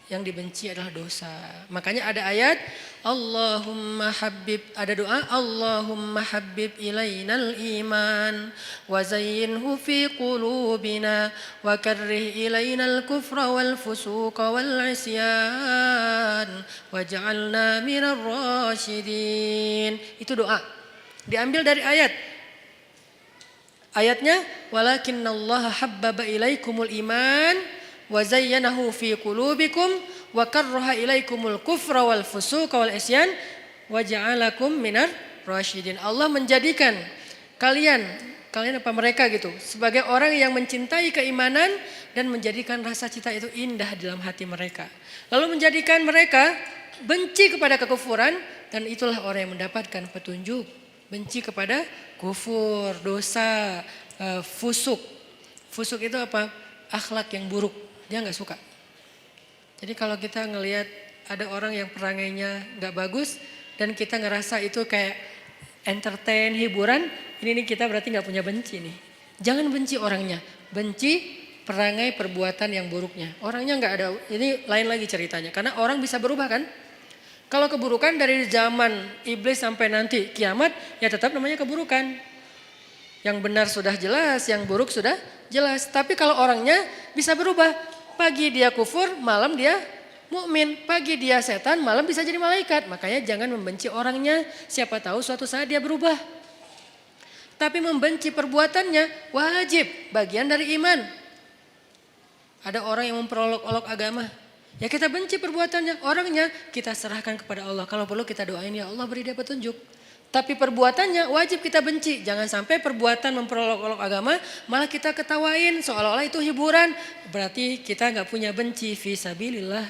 Yang dibenci adalah dosa. Makanya ada ayat Allahumma habib, ada doa Allahumma habib ilainal iman wa zayyinhu fi qulubina wa karrih ilainal kufra wal fusuqa wal isyan waj'alna minar rasyidin. Itu doa. Diambil dari ayat. Ayatnya walakinnallaha habbaba ilaikumul iman wa zayyanahu fi qulubikum wa karraha ilaikumul kufra wal fusuqa wal isyan wa ja'alakum minar rasyidin. Allah menjadikan kalian apa mereka gitu sebagai orang yang mencintai keimanan dan menjadikan rasa cinta itu indah dalam hati mereka. Lalu menjadikan mereka benci kepada kekufuran dan itulah orang yang mendapatkan petunjuk. Benci kepada kufur, dosa, fusuk. Fusuk itu apa? Akhlak yang buruk. Dia nggak suka. Jadi kalau kita ngelihat ada orang yang perangainya nggak bagus dan kita ngerasa itu kayak entertain, hiburan, ini kita berarti nggak punya benci nih. Jangan benci orangnya, benci perangai perbuatan yang buruknya. Orangnya nggak ada, ini lain lagi ceritanya. Karena orang bisa berubah kan. Kalau keburukan dari zaman iblis sampai nanti kiamat, ya tetap namanya keburukan. Yang benar sudah jelas, yang buruk sudah jelas. Tapi kalau orangnya bisa berubah. Pagi dia kufur, malam dia mukmin. Pagi dia setan, malam bisa jadi malaikat. Makanya jangan membenci orangnya. Siapa tahu suatu saat dia berubah. Tapi membenci perbuatannya wajib, bagian dari iman. Ada orang yang memperolok-olok agama. Ya kita benci perbuatannya, orangnya kita serahkan kepada Allah. Kalau perlu kita doain ya Allah beri dia petunjuk. Tapi perbuatannya wajib kita benci. Jangan sampai perbuatan memperolok-olok agama malah kita ketawain seolah-olah itu hiburan. Berarti kita gak punya benci fisabilillah.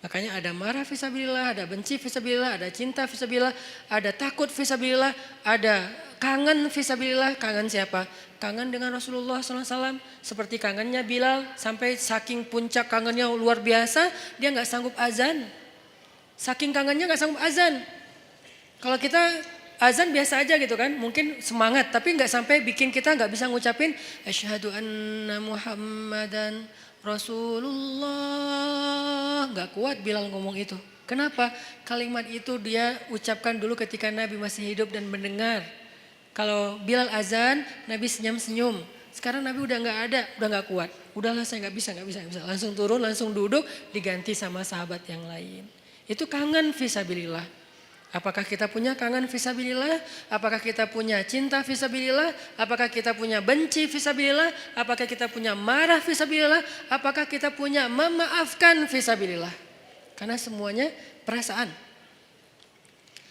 Makanya ada marah fisabilillah, ada benci fisabilillah, ada cinta fisabilillah, ada takut fisabilillah, ada kangen fisabilillah, kangen siapa? Kangen dengan Rasulullah SAW. Seperti kangennya Bilal, sampai saking puncak kangennya luar biasa, dia nggak sanggup azan. Saking kangennya nggak sanggup azan. Kalau kita azan biasa aja gitu kan, mungkin semangat, tapi nggak sampai bikin kita nggak bisa ngucapin asyhadu anna Muhammadan Rasulullah. Nggak kuat Bilal ngomong itu. Kenapa? Kalimat itu dia ucapkan dulu ketika Nabi masih hidup dan mendengar. Kalau Bilal azan, Nabi senyum-senyum. Sekarang Nabi udah nggak ada, udah nggak kuat. Udahlah saya nggak bisa. Langsung turun, langsung duduk, diganti sama sahabat yang lain. Itu kangen fisabilillah. Apakah kita punya kangen fisabilillah? Apakah kita punya cinta fisabilillah? Apakah kita punya benci fisabilillah? Apakah kita punya marah fisabilillah? Apakah kita punya memaafkan fisabilillah? Karena semuanya perasaan.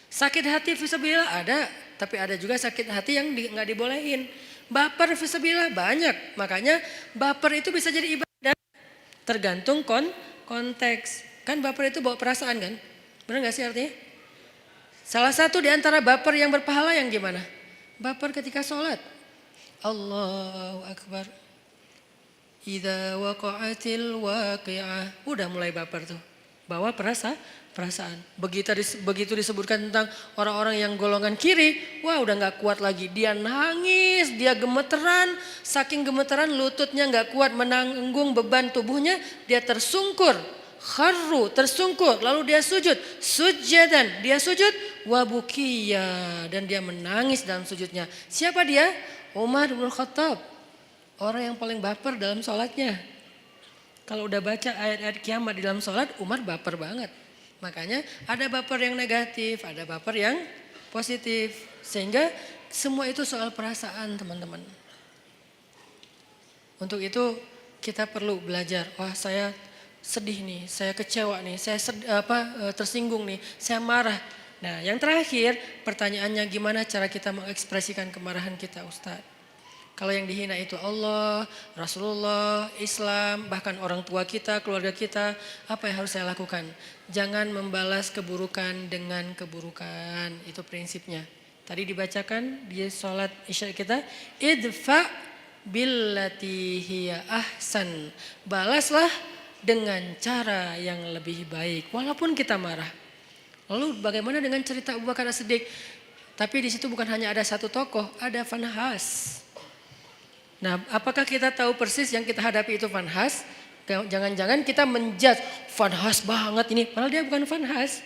Sakit hati fisabilillah ada, tapi ada juga sakit hati yang nggak dibolehin. Baper fisabilillah banyak, makanya baper itu bisa jadi ibadah. Tergantung konteks. Kan baper itu bawa perasaan kan? Benar nggak sih artinya? Salah satu di antara baper yang berpahala yang gimana? Baper ketika sholat. Allahu Akbar. Idza waqa'atil waqi'ah. Udah mulai baper tuh. Bawa perasaan. Begitu disebutkan tentang orang-orang yang golongan kiri, wah udah gak kuat lagi. Dia nangis, dia gemeteran, saking gemeteran lututnya gak kuat menanggung beban tubuhnya, dia tersungkur. Kharru, tersungkur, lalu dia sujud, sujadan, dia sujud, wabukiya, dan dia menangis dalam sujudnya. Siapa dia? Umar bin Khattab, orang yang paling baper dalam sholatnya. Kalau udah baca ayat-ayat kiamat di dalam sholat, Umar baper banget. Makanya ada baper yang negatif, ada baper yang positif. Sehingga semua itu soal perasaan teman-teman. Untuk itu kita perlu belajar, wah saya sedih nih, saya kecewa nih, saya tersinggung nih, saya marah. Nah yang terakhir pertanyaannya gimana cara kita mengekspresikan kemarahan kita Ustadz? Kalau yang dihina itu Allah, Rasulullah, Islam, bahkan orang tua kita, keluarga kita, apa yang harus saya lakukan? Jangan membalas keburukan dengan keburukan, itu prinsipnya. Tadi dibacakan di sholat isya kita, idfa billati hiya ahsan. Balaslah dengan cara yang lebih baik, walaupun kita marah. Lalu bagaimana dengan cerita Abu Bakar As-Siddiq? Tapi di situ bukan hanya ada satu tokoh, ada Fanhas. Nah, apakah kita tahu persis yang kita hadapi itu Fanhas? Jangan-jangan kita menjudge Fanhas banget ini, padahal dia bukan Fanhas.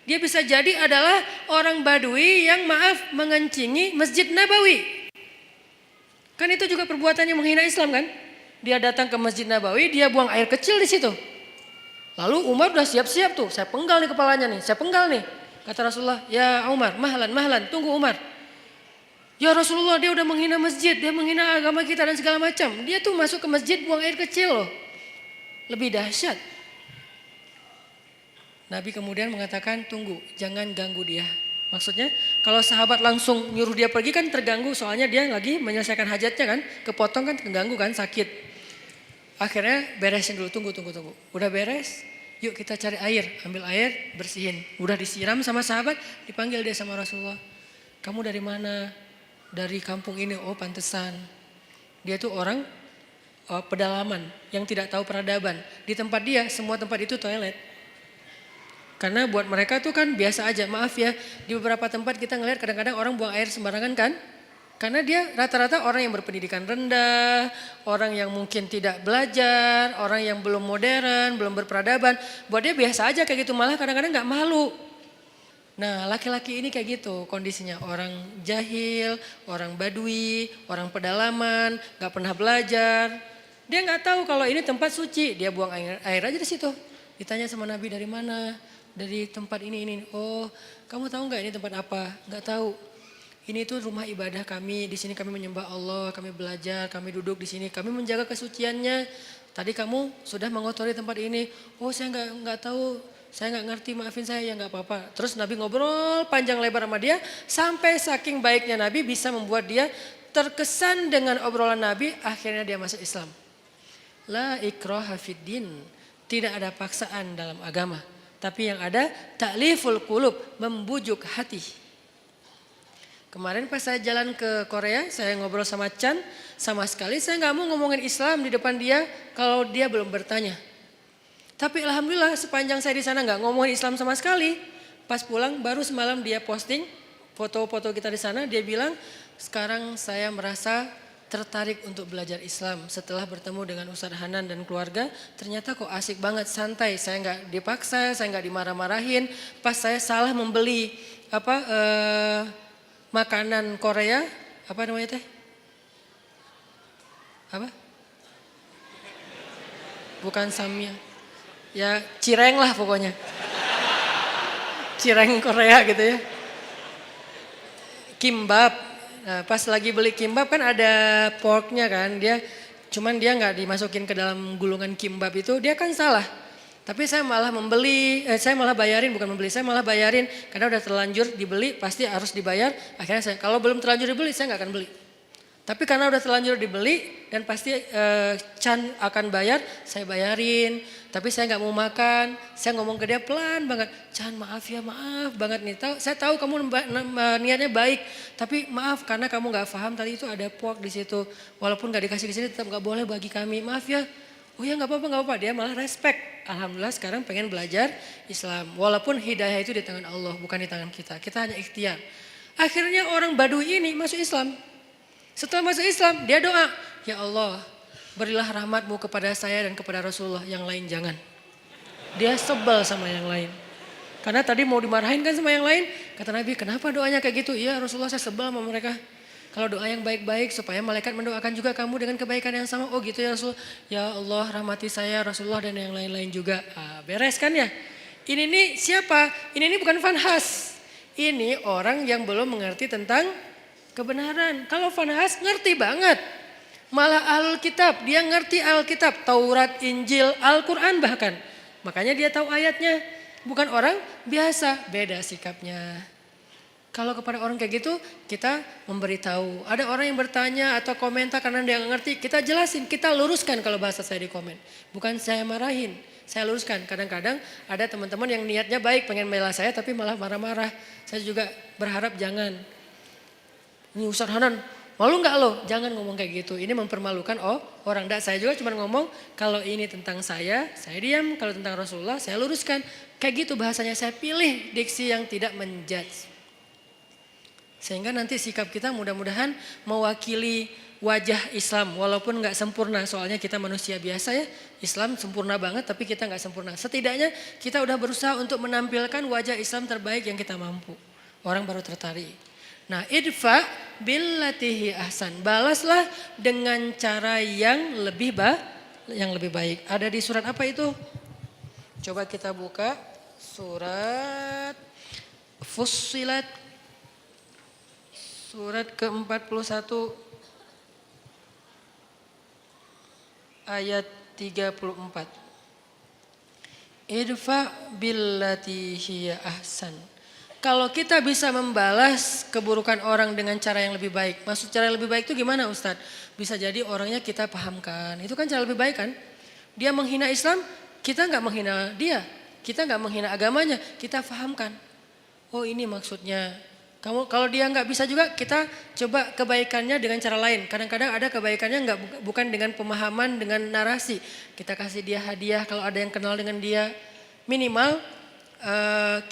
Dia bisa jadi adalah orang Badui yang mengencingi Masjid Nabawi. Kan itu juga perbuatan yang menghina Islam kan? Dia datang ke Masjid Nabawi, dia buang air kecil di situ. Lalu Umar udah siap-siap tuh, saya penggal nih kepalanya nih, saya penggal nih. Kata Rasulullah, ya Umar, mahlan, tunggu Umar. Ya Rasulullah, dia udah menghina masjid, dia menghina agama kita dan segala macam. Dia tuh masuk ke masjid buang air kecil loh. Lebih dahsyat. Nabi kemudian mengatakan, tunggu, jangan ganggu dia. Maksudnya kalau sahabat langsung nyuruh dia pergi kan terganggu, soalnya dia lagi menyelesaikan hajatnya kan. Kepotong kan terganggu kan, sakit. Akhirnya beresin dulu, tunggu. Udah beres, yuk kita cari air, ambil air, bersihin. Udah disiram sama sahabat, dipanggil dia sama Rasulullah. Kamu dari mana? Dari kampung ini, oh pantesan. Dia tuh orang pedalaman yang tidak tahu peradaban. Di tempat dia, semua tempat itu toilet. Karena buat mereka tuh kan biasa aja, maaf ya. Di beberapa tempat kita ngelihat kadang-kadang orang buang air sembarangan kan. Karena dia rata-rata orang yang berpendidikan rendah, orang yang mungkin tidak belajar, orang yang belum modern, belum berperadaban. Buat dia biasa aja kayak gitu, malah kadang-kadang gak malu. Nah laki-laki ini kayak gitu kondisinya, orang jahil, orang badui, orang pedalaman, gak pernah belajar. Dia gak tahu kalau ini tempat suci, dia buang air aja di situ. Ditanya sama Nabi dari mana, dari tempat ini. Oh kamu tahu gak ini tempat apa? Gak tahu. Ini tuh rumah ibadah kami, di sini kami menyembah Allah, kami belajar, kami duduk di sini, kami menjaga kesuciannya. Tadi kamu sudah mengotori tempat ini, oh saya nggak tahu. Saya nggak ngerti, maafin saya, ya nggak apa-apa. Terus Nabi ngobrol panjang lebar sama dia, sampai saking baiknya Nabi bisa membuat dia terkesan dengan obrolan Nabi, akhirnya dia masuk Islam. La ikraha fiddin, tidak ada paksaan dalam agama. Tapi yang ada ta'liful qulub, membujuk hati. Kemarin pas saya jalan ke Korea, saya ngobrol sama Chan, sama sekali saya nggak mau ngomongin Islam di depan dia kalau dia belum bertanya. Tapi alhamdulillah sepanjang saya di sana nggak ngomongin Islam sama sekali. Pas pulang baru semalam dia posting foto-foto kita di sana, dia bilang sekarang saya merasa tertarik untuk belajar Islam setelah bertemu dengan Ustadz Hanan dan keluarga. Ternyata kok asik banget, santai, saya nggak dipaksa, saya nggak dimarah-marahin. Pas saya salah membeli makanan Korea, apa namanya teh? Apa? Bukan samyang. Ya cireng lah pokoknya. Cireng Korea gitu ya. Kimbap. Nah, pas lagi beli kimbap kan ada porknya kan. Cuman dia nggak dimasukin ke dalam gulungan kimbap itu, dia kan salah. Tapi saya malah saya malah bayarin, bukan membeli, saya malah bayarin karena udah terlanjur dibeli pasti harus dibayar. Akhirnya kalau belum terlanjur dibeli saya nggak akan beli. Tapi karena udah terlanjur dibeli dan pasti Chan akan bayar, saya bayarin. Tapi saya nggak mau makan, saya ngomong ke dia pelan banget. Chan maaf ya, maaf banget nih. Saya tahu kamu niatnya baik, tapi maaf karena kamu nggak paham tadi itu ada pork di situ. Walaupun nggak dikasih di sini tetap nggak boleh bagi kami. Maaf ya. Oh ya nggak apa-apa. Dia malah respect. Alhamdulillah sekarang pengen belajar Islam. Walaupun hidayah itu di tangan Allah, bukan di tangan kita. Kita hanya ikhtiar. Akhirnya orang Baduy ini masuk Islam. Setelah masuk Islam, dia doa, ya Allah, berilah rahmatmu kepada saya dan kepada Rasulullah, yang lain jangan. Dia sebel sama yang lain. Karena tadi mau dimarahin kan sama yang lain, kata Nabi, kenapa doanya kayak gitu? Iya Rasulullah, saya sebel sama mereka. Kalau doa yang baik-baik supaya malaikat mendoakan juga kamu dengan kebaikan yang sama. Oh gitu ya Rasul, ya Allah rahmati saya, Rasulullah dan yang lain-lain juga. Beres kan ya? Ini nih siapa? Ini bukan Fanhas. Ini orang yang belum mengerti tentang kebenaran. Kalau Fanhas ngerti banget. Malah Alkitab, dia ngerti Alkitab, Taurat, Injil, Al-Quran bahkan. Makanya dia tahu ayatnya. Bukan orang biasa, beda sikapnya. Kalau kepada orang kayak gitu, kita memberitahu. Ada orang yang bertanya atau komentar karena dia nggak ngerti, kita jelasin, kita luruskan kalau bahasa saya di komen. Bukan saya marahin, saya luruskan. Kadang-kadang ada teman-teman yang niatnya baik, pengen bela saya tapi malah marah-marah. Saya juga berharap jangan. Ini Ustadz Hanan, malu nggak lo? Jangan ngomong kayak gitu. Ini mempermalukan orang. Enggak, saya juga cuma ngomong kalau ini tentang saya diam. Kalau tentang Rasulullah, saya luruskan. Kayak gitu bahasanya, saya pilih diksi yang tidak menjudge. Sehingga nanti sikap kita mudah-mudahan mewakili wajah Islam. Walaupun nggak sempurna, soalnya kita manusia biasa ya. Islam sempurna banget tapi kita nggak sempurna. Setidaknya kita udah berusaha untuk menampilkan wajah Islam terbaik yang kita mampu. Orang baru tertarik. Nah, idfa billatihi ahsan. Balaslah dengan cara yang lebih baik. Ada di surat apa itu? Coba kita buka surat Fussilat. Surat ke-41 ayat 34. Idfa billatihi ahsan. Kalau kita bisa membalas keburukan orang dengan cara yang lebih baik. Maksud cara yang lebih baik itu gimana Ustadz? Bisa jadi orangnya kita pahamkan. Itu kan cara lebih baik kan? Dia menghina Islam, kita nggak menghina dia. Kita nggak menghina agamanya, kita pahamkan. Oh ini maksudnya. Kalau dia nggak bisa juga, kita coba kebaikannya dengan cara lain. Kadang-kadang ada kebaikannya bukan dengan pemahaman, dengan narasi. Kita kasih dia hadiah kalau ada yang kenal dengan dia. Minimal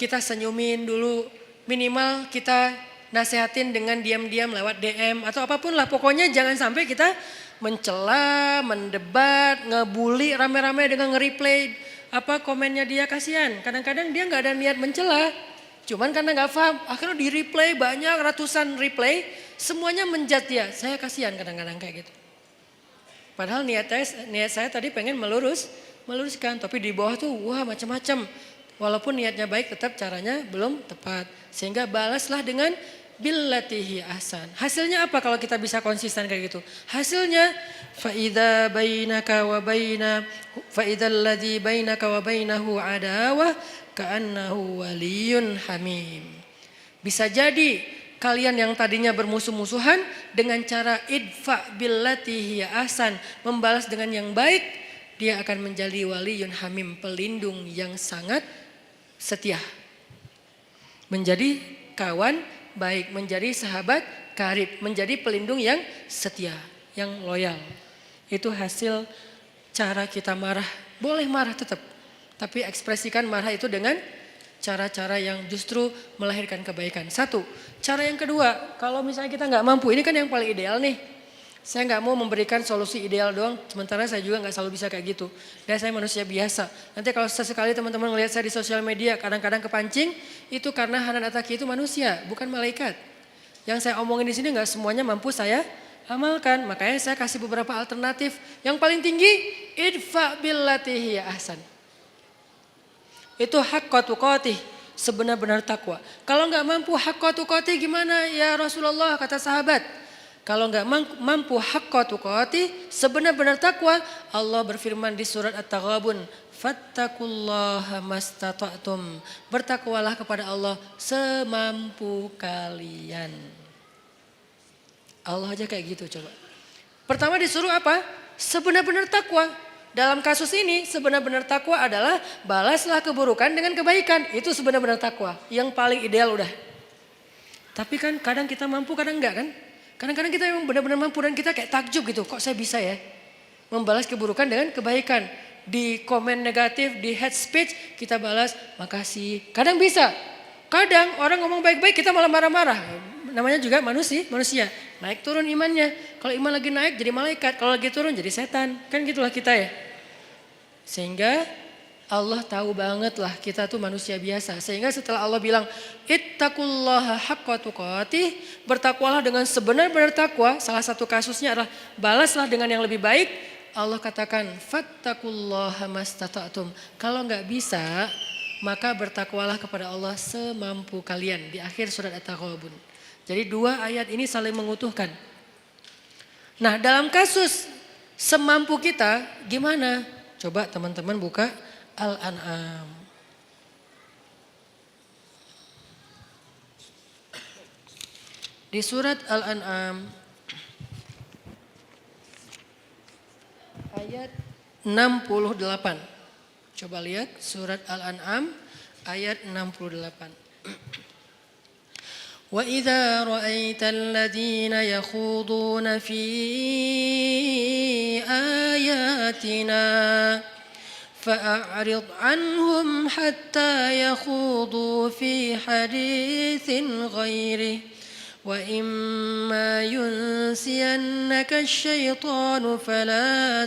kita senyumin dulu, minimal kita nasehatin dengan diam-diam lewat DM atau apapun lah. Pokoknya jangan sampai kita mencela, mendebat, ngebully rame-rame dengan nge-replay komennya dia. Kasihan, kadang-kadang dia nggak ada niat mencela, cuman karena nggak paham, akhirnya di replay banyak ratusan replay, semuanya menjat dia. Saya kasihan kadang-kadang kayak gitu. Padahal niat saya tadi pengen meluruskan, tapi di bawah tuh wah macam-macam. Walaupun niatnya baik tetap caranya belum tepat. Sehingga balaslah dengan billatihi ahsan. Hasilnya apa kalau kita bisa konsisten kayak gitu? Hasilnya faidza alladzi bainaka wa bainahu adawah ka'annahu waliyyun hamim. Bisa jadi kalian yang tadinya bermusuh-musuhan dengan cara idfa billatihi ahsan, membalas dengan yang baik, dia akan menjadi waliyun hamim, pelindung yang sangat setia. Menjadi kawan baik, menjadi sahabat karib, menjadi pelindung yang setia, yang loyal. Itu hasil cara kita marah. Boleh marah tetap, tapi ekspresikan marah itu dengan cara-cara yang justru melahirkan kebaikan. Satu, cara yang kedua, kalau misalnya kita nggak mampu, ini kan yang paling ideal nih. Saya nggak mau memberikan solusi ideal doang, sementara saya juga nggak selalu bisa kayak gitu. Dan saya manusia biasa. Nanti kalau sesekali teman-teman ngelihat saya di sosial media, kadang-kadang kepancing, itu karena Hanan Ataki itu manusia, bukan malaikat. Yang saya omongin di sini nggak semuanya mampu saya amalkan. Makanya saya kasih beberapa alternatif. Yang paling tinggi, idfa billati hiya ahsan. Itu haqqa tuqatih, sebenar-benar takwa. Kalau nggak mampu haqqa tuqatih gimana ya Rasulullah, kata sahabat. Kalau nggak mampu haqqa tuqatih, sebenar-benar takwa, Allah berfirman di surat At-Taghabun, fattaqullaha mastata'tum. Bertakwalah kepada Allah semampu kalian. Allah aja kayak gitu coba. Pertama disuruh apa? Sebenar-benar takwa. Dalam kasus ini sebenar-benar takwa adalah balaslah keburukan dengan kebaikan. Itu sebenar-benar takwa. Yang paling ideal udah. Tapi kan kadang kita mampu, kadang enggak kan? Kadang-kadang kita memang benar-benar mampu dan kita kayak takjub gitu. Kok saya bisa ya membalas keburukan dengan kebaikan. Di komen negatif, di hate speech kita balas makasih. Kadang bisa. Kadang orang ngomong baik-baik kita malah marah-marah. Namanya juga manusia. Naik turun imannya. Kalau iman lagi naik jadi malaikat. Kalau lagi turun jadi setan. Kan gitulah kita ya. Sehingga Allah tahu banget lah kita tuh manusia biasa. Sehingga setelah Allah bilang ittaqullaha haqqa tuqatih, bertakwalah dengan sebenar-benar takwa. Salah satu kasusnya adalah balaslah dengan yang lebih baik. Allah katakan fattaqullaha mastata'tum. Kalau nggak bisa maka bertakwalah kepada Allah semampu kalian. Di akhir surat At-Taghabun. Jadi dua ayat ini saling mengutuhkan. Nah dalam kasus semampu kita gimana? Coba teman-teman buka Al-An'am. Di surat Al-An'am ayat 68. Coba lihat surat Al-An'am ayat 68. Wa idza ra'aital ladzina yakhuduna fi ayatina فأعرض عنهم حتى يخوضوا في حديث غيره وإما ينسينك الشيطان فلا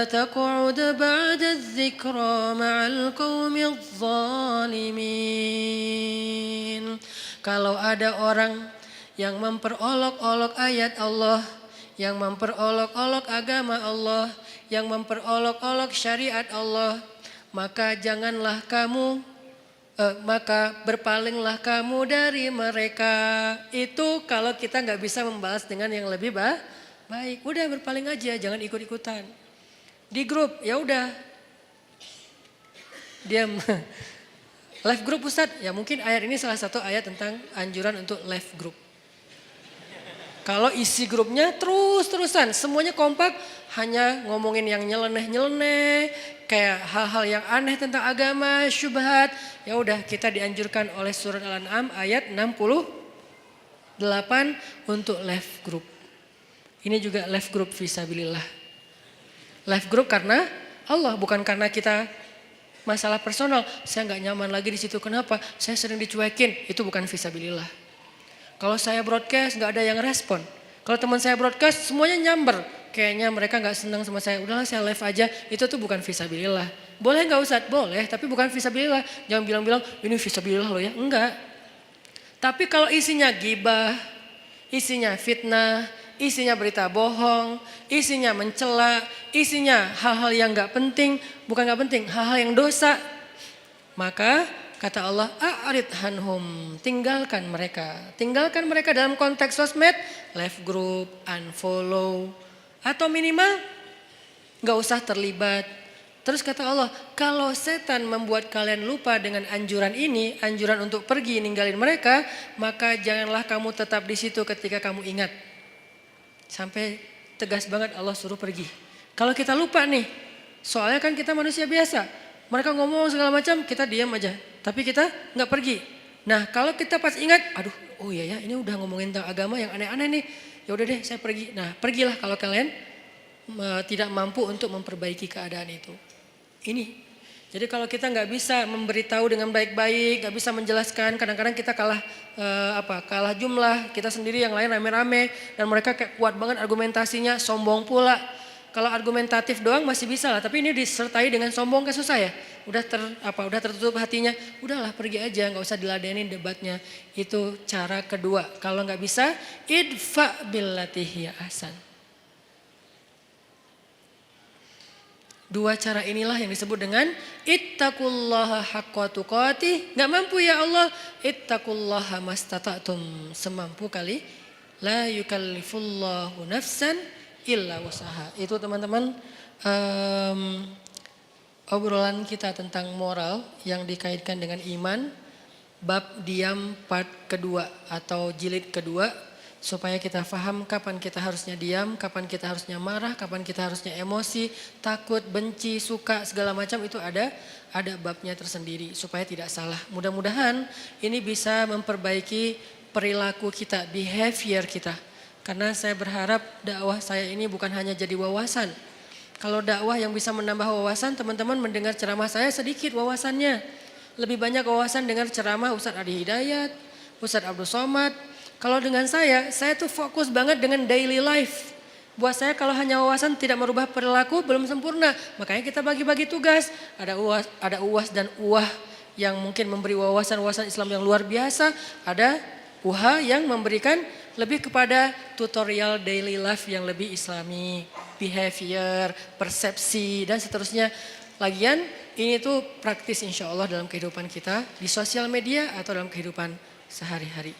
تقعد بعد الذكرى مع القوم الظالمين. Kalau ada orang yang memperolok-olok ayat Allah, yang memperolok-olok agama Allah, yang memperolok-olok syariat Allah, maka maka berpalinglah kamu dari mereka. Itu kalau kita nggak bisa membalas dengan yang lebih baik, udah berpaling aja, jangan ikut-ikutan. Di grup, ya udah, diam. Live group Ustadz, ya mungkin ayat ini salah satu ayat tentang anjuran untuk live group. Kalau isi grupnya terus-terusan, semuanya kompak, hanya ngomongin yang nyeleneh-nyeleneh, kayak hal-hal yang aneh tentang agama, syubhat. Ya udah, kita dianjurkan oleh surat Al-An'am ayat 68 untuk live group. Ini juga live group fisabilillah. Live group karena Allah, bukan karena kita masalah personal. Saya nggak nyaman lagi di situ, kenapa? Saya sering dicuekin, itu bukan fisabilillah. Kalau saya broadcast nggak ada yang respon. Kalau teman saya broadcast semuanya nyamber. Kayaknya mereka nggak senang sama saya. Udahlah saya live aja. Itu tuh bukan fisabilillah. Boleh nggak Ustadz? Boleh, tapi bukan fisabilillah. Jangan bilang-bilang ini fisabilillah loh ya. Enggak. Tapi kalau isinya gibah, isinya fitnah, isinya berita bohong, isinya mencela, isinya hal-hal yang nggak penting, bukan nggak penting, hal-hal yang dosa, maka kata Allah, a'rid hanhum, tinggalkan mereka. Tinggalkan mereka dalam konteks sosmed, live group, unfollow, atau minimal gak usah terlibat. Terus kata Allah, kalau setan membuat kalian lupa dengan anjuran ini, anjuran untuk pergi ninggalin mereka, maka janganlah kamu tetap di situ ketika kamu ingat. Sampai tegas banget Allah suruh pergi. Kalau kita lupa nih, soalnya kan kita manusia biasa. Mereka ngomong segala macam, kita diam aja. Tapi kita nggak pergi. Nah kalau kita pas ingat, aduh oh iya ya ini udah ngomongin tentang agama yang aneh-aneh nih. Ya udah deh saya pergi. Nah pergilah kalau kalian tidak mampu untuk memperbaiki keadaan itu. Ini. Jadi kalau kita nggak bisa memberitahu dengan baik-baik, nggak bisa menjelaskan, kadang-kadang kita kalah kalah jumlah, kita sendiri yang lain rame-rame dan mereka kayak kuat banget argumentasinya, sombong pula. Kalau argumentatif doang masih bisa lah, tapi ini disertai dengan sombong kan susah ya. Udah tertutup hatinya, udahlah pergi aja, nggak usah diladenin debatnya. Itu cara kedua. Kalau nggak bisa, idfa billati hiya ahsan. Dua cara inilah yang disebut dengan ittaqullaha haqqa tuqatih. Enggak mampu ya Allah, ittaqullaha mastata'tum, semampu kali. La yukallifullahu nafsan illa wusaha. Itu teman-teman obrolan kita tentang moral yang dikaitkan dengan iman, bab diam part kedua atau jilid kedua. Supaya kita paham kapan kita harusnya diam, kapan kita harusnya marah, kapan kita harusnya emosi, takut, benci, suka, segala macam itu ada babnya tersendiri supaya tidak salah. Mudah-mudahan ini bisa memperbaiki perilaku kita, behavior kita. Karena saya berharap dakwah saya ini bukan hanya jadi wawasan. Kalau dakwah yang bisa menambah wawasan, teman-teman mendengar ceramah saya sedikit wawasannya. Lebih banyak wawasan dengar ceramah Ustadz Adi Hidayat, Ustadz Abdul Somad. Kalau dengan saya tuh fokus banget dengan daily life. Buat saya kalau hanya wawasan tidak merubah perilaku belum sempurna. Makanya kita bagi-bagi tugas. Ada UAS dan UAH yang mungkin memberi wawasan-wawasan Islam yang luar biasa. Ada UHA yang memberikan lebih kepada tutorial daily life yang lebih islami. Behavior, persepsi dan seterusnya. Lagian ini tuh praktis insya Allah dalam kehidupan kita. Di sosial media atau dalam kehidupan sehari-hari.